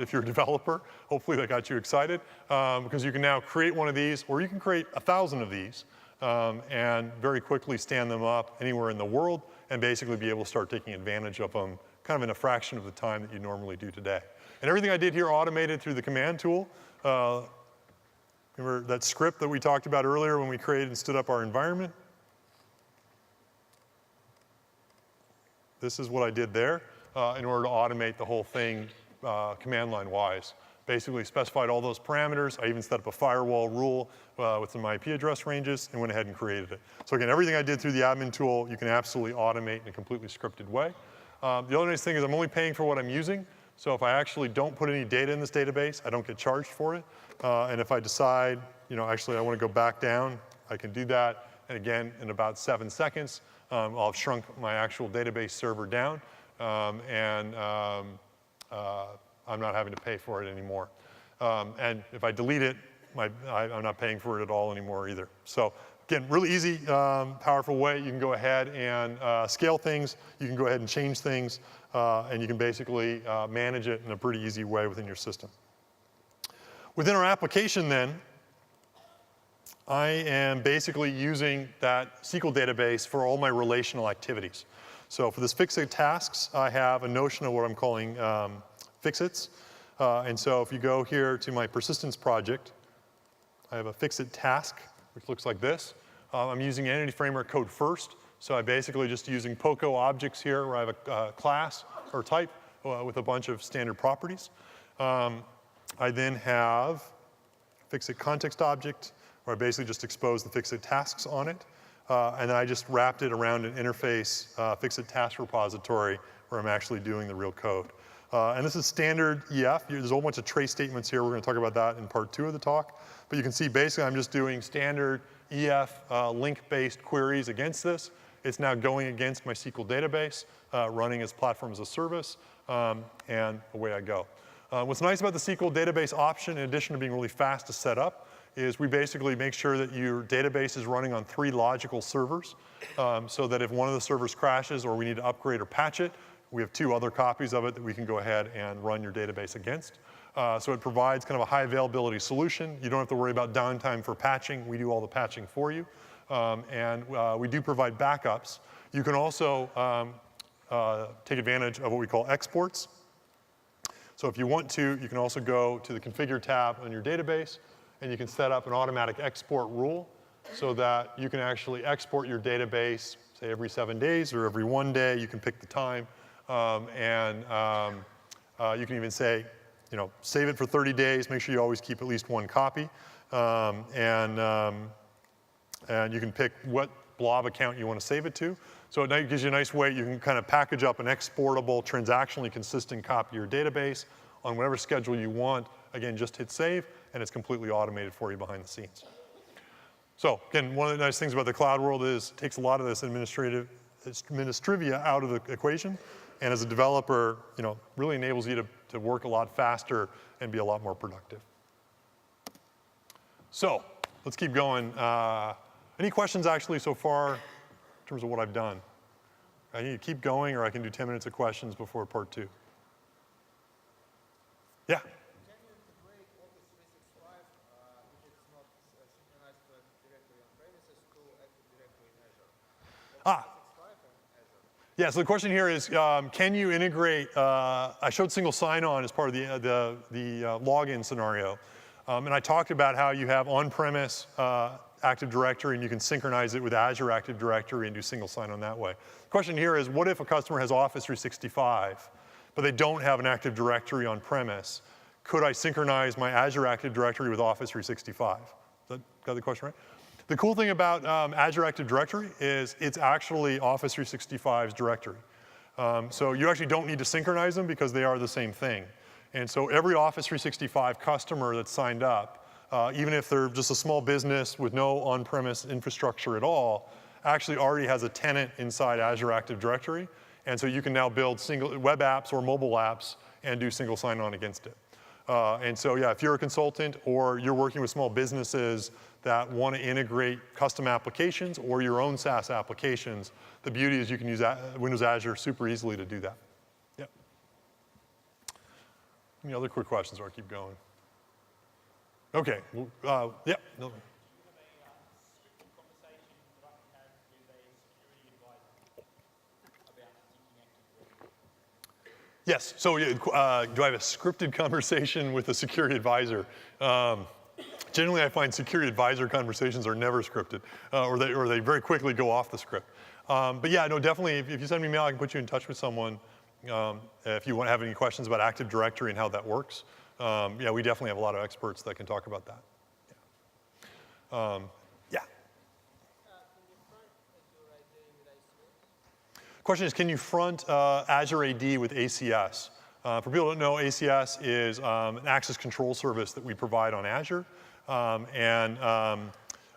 If you're a developer, hopefully that got you excited, because you can now create one of these, or you can create 1,000 of these, and very quickly stand them up anywhere in the world, and basically be able to start taking advantage of them kind of in a fraction of the time that you normally do today. And everything I did here automated through the command tool. Remember that script that we talked about earlier when we created and stood up our environment? This is what I did there in order to automate the whole thing command line wise. Basically specified all those parameters. I even set up a firewall rule with some IP address ranges and went ahead and created it. So again, everything I did through the admin tool, you can absolutely automate in a completely scripted way. The other nice thing is I'm only paying for what I'm using. So if I actually don't put any data in this database, I don't get charged for it. And if I decide, actually I want to go back down, I can do that. And again, in about 7 seconds, I'll have shrunk my actual database server down. I'm not having to pay for it anymore. And if I delete it, I'm not paying for it at all anymore either. So again, really easy, powerful way. You can go ahead and scale things. You can go ahead and change things. And you can basically manage it in a pretty easy way within your system. Within our application then, I am basically using that SQL database for all my relational activities. So for this Fixit tasks, I have a notion of what I'm calling Fixits. And so if you go here to my persistence project, I have a Fixit task, which looks like this. I'm using Entity Framework code first. So I'm basically just using POCO objects here, where I have a class or type with a bunch of standard properties. I then have Fixit context object, where I basically just expose the Fixit tasks on it. And then I just wrapped it around an interface Fixit task repository where I'm actually doing the real code. And this is standard EF. There's a whole bunch of trace statements here. We're going to talk about that in part 2 of the talk. But you can see basically I'm just doing standard EF link-based queries against this. It's now going against my SQL database, running as platform as a service, and away I go. What's nice about the SQL database option, in addition to being really fast to set up, is we basically make sure that your database is running on 3 logical servers, so that if one of the servers crashes or we need to upgrade or patch it, we have 2 other copies of it that we can go ahead and run your database against. So it provides kind of a high availability solution. You don't have to worry about downtime for patching. We do all the patching for you. And we do provide backups. You can also take advantage of what we call exports. So if you want to, you can also go to the Configure tab on your database, and you can set up an automatic export rule so that you can actually export your database, say every 7 days or every 1 day. You can pick the time. You can even say, save it for 30 days. Make sure you always keep at least 1 copy. And you can pick what blob account you want to save it to. So it gives you a nice way. You can kind of package up an exportable, transactionally consistent copy of your database on whatever schedule you want. Again, just hit save, and it's completely automated for you behind the scenes. So again, one of the nice things about the cloud world is it takes a lot of this administrivia out of the equation. And as a developer, really enables you to work a lot faster and be a lot more productive. So let's keep going. Any questions actually so far in terms of what I've done? I need to keep going, or I can do 10 minutes of questions before part 2. Yeah? Can you integrate Office 365 if it's not synchronized directly on premises to Active Directory in Azure? Office 365 and Azure. Yeah, so the question here is, can you integrate, I showed single sign-on as part of the login scenario. And I talked about how you have on-premise Active Directory, and you can synchronize it with Azure Active Directory and do single sign-on that way. The question here is, what if a customer has Office 365, but they don't have an Active Directory on-premise? Could I synchronize my Azure Active Directory with Office 365? Got the question right? The cool thing about Azure Active Directory is it's actually Office 365's directory. So you actually don't need to synchronize them because they are the same thing. And so every Office 365 customer that's signed up, even if they're just a small business with no on-premise infrastructure at all, actually already has a tenant inside Azure Active Directory. And so you can now build single web apps or mobile apps and do single sign-on against it. And so yeah, if you're a consultant or you're working with small businesses that want to integrate custom applications or your own SaaS applications, the beauty is you can use Windows Azure super easily to do that. Yeah. Any other quick questions or I keep going? Okay. Yeah. No. Yes, so do I have a scripted conversation with a security advisor? Generally, I find security advisor conversations are never scripted, or they very quickly go off the script. But yeah, no, definitely, if you send me an email, I can put you in touch with someone if you want to have any questions about Active Directory and how that works. Yeah, we definitely have a lot of experts that can talk about that. Yeah. Question is, can you front Azure AD with ACS? For people who don't know, ACS is an access control service that we provide on Azure.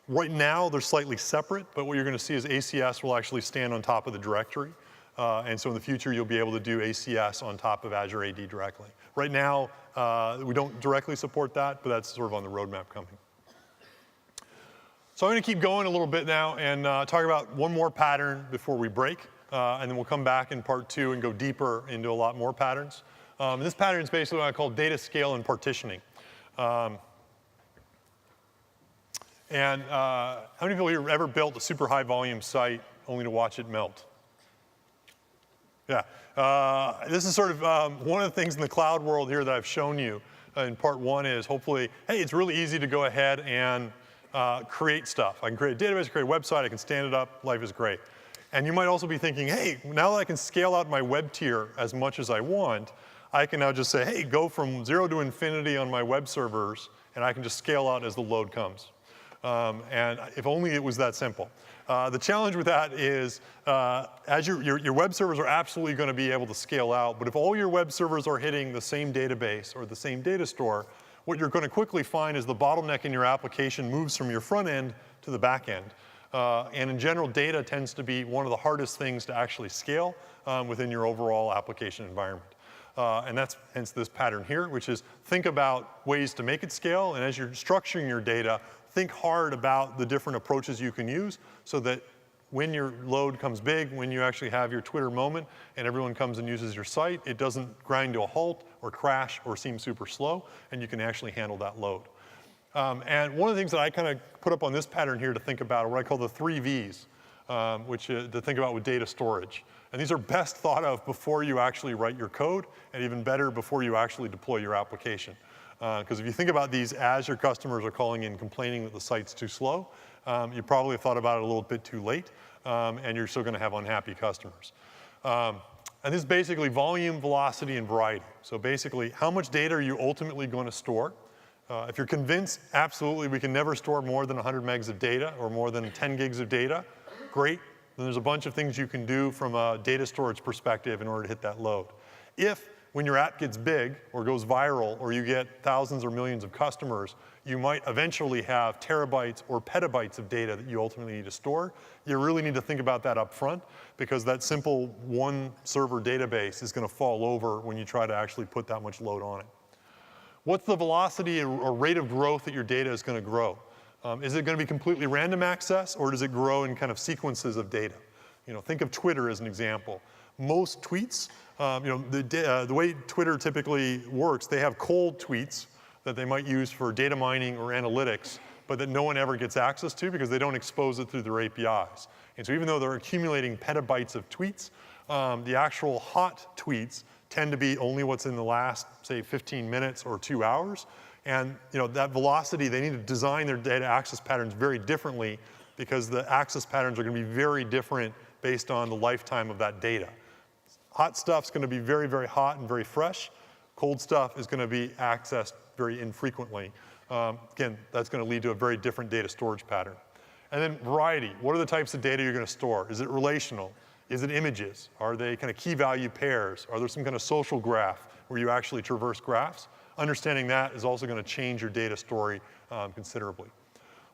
Right now, they're slightly separate, but what you're going to see is ACS will actually stand on top of the directory. And so in the future, you'll be able to do ACS on top of Azure AD directly. Right now, we don't directly support that, but that's sort of on the roadmap coming. So I'm going to keep going a little bit now and talk about one more pattern before we break. And then we'll come back in part 2 and go deeper into a lot more patterns. This pattern is basically what I call data scale and partitioning. How many people here have ever built a super high volume site only to watch it melt? Yeah. This is sort of one of the things in the cloud world here that I've shown you in part 1 is hopefully, hey, it's really easy to go ahead and create stuff. I can create a database, create a website, I can stand it up, life is great. And you might also be thinking, hey, now that I can scale out my web tier as much as I want, I can now just say, hey, go from 0 to infinity on my web servers, and I can just scale out as the load comes. And if only it was that simple. The challenge with that is your web servers are absolutely going to be able to scale out, but if all your web servers are hitting the same database or the same data store, what you're going to quickly find is the bottleneck in your application moves from your front end to the back end. And in general, data tends to be one of the hardest things to actually scale within your overall application environment. And that's hence this pattern here, which is think about ways to make it scale, and as you're structuring your data, think hard about the different approaches you can use so that when your load comes big, when you actually have your Twitter moment and everyone comes and uses your site, it doesn't grind to a halt or crash or seem super slow, and you can actually handle that load. And one of the things that I kind of put up on this pattern here to think about are what I call the 3 V's, which is to think about with data storage. And these are best thought of before you actually write your code, and even better before you actually deploy your application. Because if you think about these as your customers are calling in complaining that the site's too slow, you probably have thought about it a little bit too late, and you're still going to have unhappy customers. And this is basically volume, velocity, and variety. So basically, how much data are you ultimately going to store? If you're convinced, absolutely, we can never store more than 100 megs of data or more than 10 gigs of data, great. Then there's a bunch of things you can do from a data storage perspective in order to hit that load. If, when your app gets big or goes viral or you get thousands or millions of customers, you might eventually have terabytes or petabytes of data that you ultimately need to store. You really need to think about that up front because that simple one server database is going to fall over when you try to actually put that much load on it. What's the velocity or rate of growth that your data is going to grow? Is it going to be completely random access, or does it grow in kind of sequences of data? You know, think of Twitter as an example. Most tweets, the way Twitter typically works, they have cold tweets that they might use for data mining or analytics, but that no one ever gets access to because they don't expose it through their APIs. And so even though they're accumulating petabytes of tweets, the actual hot tweets tend to be only what's in the last, say, 15 minutes or 2 hours. And that velocity, they need to design their data access patterns very differently because the access patterns are going to be very different based on the lifetime of that data. Hot stuff's going to be very, very hot and very fresh. Cold stuff is going to be accessed very infrequently. Again, that's going to lead to a very different data storage pattern. And then variety. What are the types of data you're going to store? Is it relational? Is it images? Are they kind of key value pairs? Are there some kind of social graph where you actually traverse graphs? Understanding that is also going to change your data story considerably.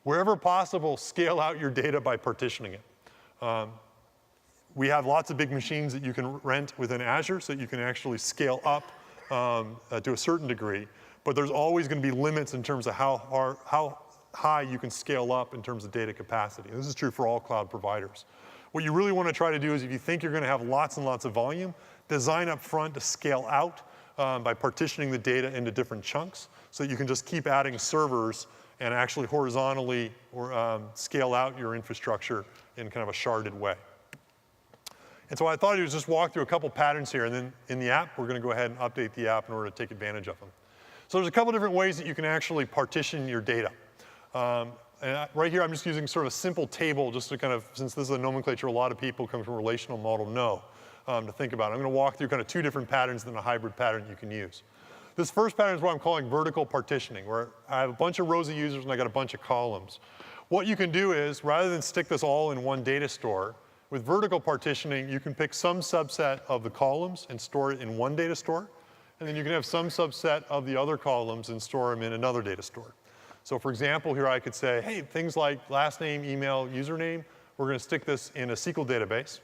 Wherever possible, scale out your data by partitioning it. We have lots of big machines that you can rent within Azure so that you can actually scale up to a certain degree. But there's always going to be limits in terms of how high you can scale up in terms of data capacity. And this is true for all cloud providers. What you really want to try to do is if you think you're going to have lots and lots of volume, design up front to scale out by partitioning the data into different chunks so that you can just keep adding servers and actually horizontally scale out your infrastructure in kind of a sharded way. And so what I thought I'd do is just walk through a couple patterns here, and then in the app, we're going to go ahead and update the app in order to take advantage of them. So there's a couple different ways that you can actually partition your data. And right here, I'm just using sort of a simple table just to kind of, since this is a nomenclature a lot of people coming from a relational model know to think about. I'm going to walk through kind of 2 different patterns and then a hybrid pattern you can use. This first pattern is what I'm calling vertical partitioning, where I have a bunch of rows of users and I got a bunch of columns. What you can do is, rather than stick this all in one data store, with vertical partitioning, you can pick some subset of the columns and store it in one data store, and then you can have some subset of the other columns and store them in another data store. So for example, here I could say, hey, things like last name, email, username, we're going to stick this in a SQL database.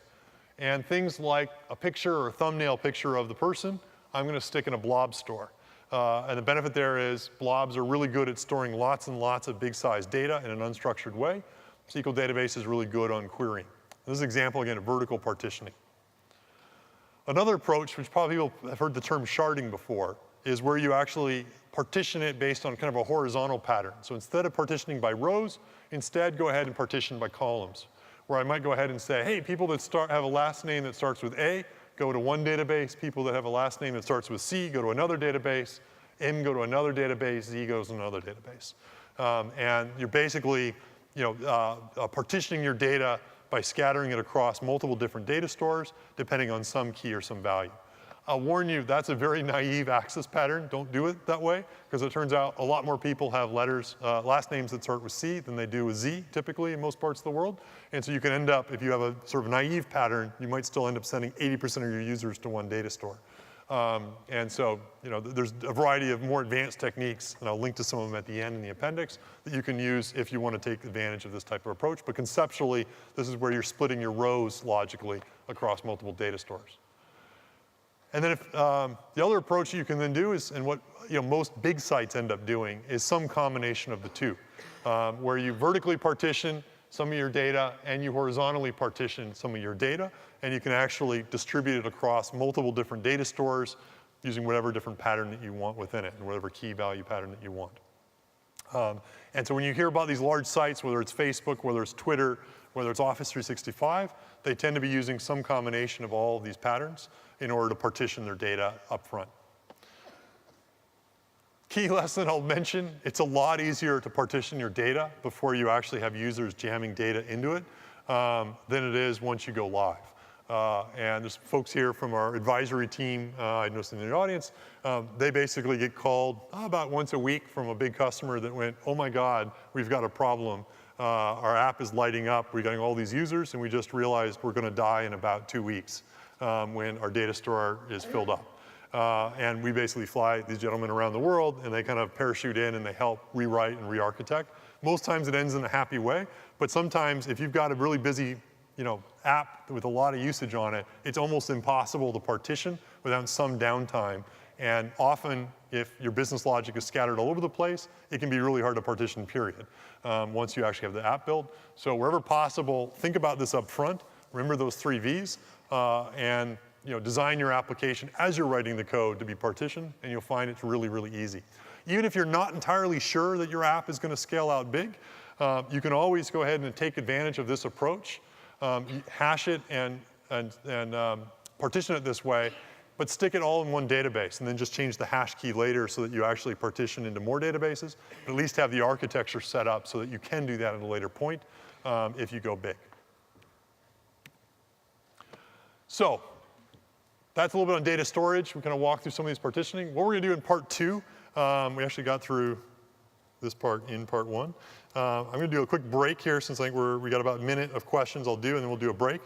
And things like a picture or a thumbnail picture of the person, I'm going to stick in a blob store. And the benefit there is blobs are really good at storing lots and lots of big-sized data in an unstructured way. SQL database is really good on querying. This is an example, again, of vertical partitioning. Another approach, which probably people have heard the term sharding before, is where you actually partition it based on kind of a horizontal pattern. So instead of partitioning by rows, instead go ahead and partition by columns, where I might go ahead and say, hey, people that have a last name that starts with A, go to one database. People that have a last name that starts with C, go to another database. M, go to another database. Z goes to another database. And you're basically partitioning your data by scattering it across multiple different data stores, depending on some key or some value. I'll warn you, that's a very naive access pattern. Don't do it that way, because it turns out a lot more people have last names that start with C than they do with Z, typically, in most parts of the world. And so you can end up, if you have a sort of naive pattern, you might still end up sending 80% of your users to one data store. And so, there's a variety of more advanced techniques, and I'll link to some of them at the end in the appendix, that you can use if you want to take advantage of this type of approach. But conceptually, this is where you're splitting your rows logically across multiple data stores. And then the other approach you can then do is, and what most big sites end up doing, is some combination of the two, where you vertically partition some of your data and you horizontally partition some of your data, and you can actually distribute it across multiple different data stores using whatever different pattern that you want within it, and whatever key value pattern that you want. And so when you hear about these large sites, whether it's Facebook, whether it's Twitter, whether it's Office 365, they tend to be using some combination of all of these patterns in order to partition their data up front. Key lesson I'll mention, it's a lot easier to partition your data before you actually have users jamming data into it than it is once you go live. And there's folks here from our advisory team, I noticed in the audience, they basically get called about once a week from a big customer that went, oh my God, we've got a problem. Our app is lighting up, we're getting all these users, and we just realized we're gonna die in about 2 weeks when our data store is filled up. And we basically fly these gentlemen around the world, and they kind of parachute in and they help rewrite and re-architect. Most times it ends in a happy way, but sometimes if you've got a really busy app with a lot of usage on it, it's almost impossible to partition without some downtime. And often, if your business logic is scattered all over the place, it can be really hard to partition, period, once you actually have the app built. So wherever possible, think about this up front. Remember those 3 V's, and design your application as you're writing the code to be partitioned, and you'll find it's really, really easy. Even if you're not entirely sure that your app is going to scale out big, you can always go ahead and take advantage of this approach, hash it and partition it this way, but stick it all in one database, and then just change the hash key later so that you actually partition into more databases, but at least have the architecture set up so that you can do that at a later point if you go big. So that's a little bit on data storage. We're going to walk through some of these partitioning. What we're going to do in part 2, we actually got through this part in part 1. I'm going to do a quick break here since I think we got about a minute of questions I'll do, and then we'll do a break.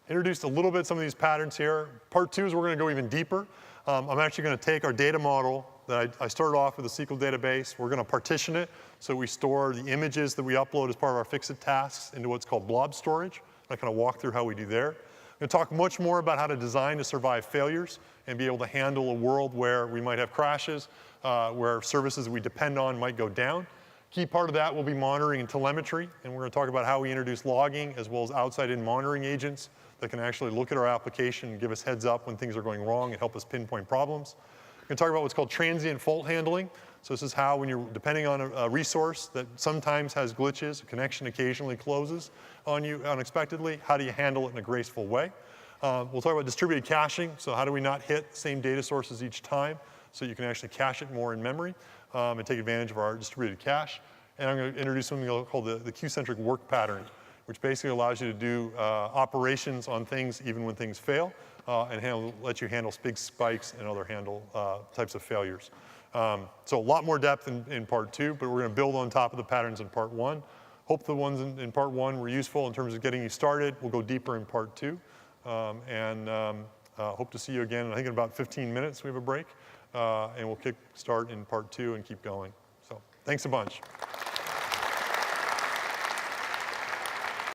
Introduced a little bit some of these patterns here. Part 2 is we're going to go even deeper. I'm actually going to take our data model that I started off with a SQL database. We're going to partition it so we store the images that we upload as part of our fix-it tasks into what's called blob storage. I kind of walk through how we do there. I'm going to talk much more about how to design to survive failures and be able to handle a world where we might have crashes, where services that we depend on might go down. Key part of that will be monitoring and telemetry, and we're going to talk about how we introduce logging as well as outside-in monitoring agents that can actually look at our application and give us heads up when things are going wrong and help us pinpoint problems. We're going to talk about what's called transient fault handling. So this is how, when you're depending on a resource that sometimes has glitches, a connection occasionally closes on you unexpectedly, how do you handle it in a graceful way? We'll talk about distributed caching. So how do we not hit the same data sources each time so you can actually cache it more in memory and take advantage of our distributed cache. And I'm going to introduce something called the queue-centric work pattern, which basically allows you to do operations on things even when things fail, and let you handle big spikes and other types of failures. So a lot more depth in part 2, but we're going to build on top of the patterns in part 1. Hope the ones in part 1 were useful in terms of getting you started. We'll go deeper in part 2. Hope to see you again. I think in about 15 minutes we have a break, and we'll start in part 2 and keep going. So thanks a bunch.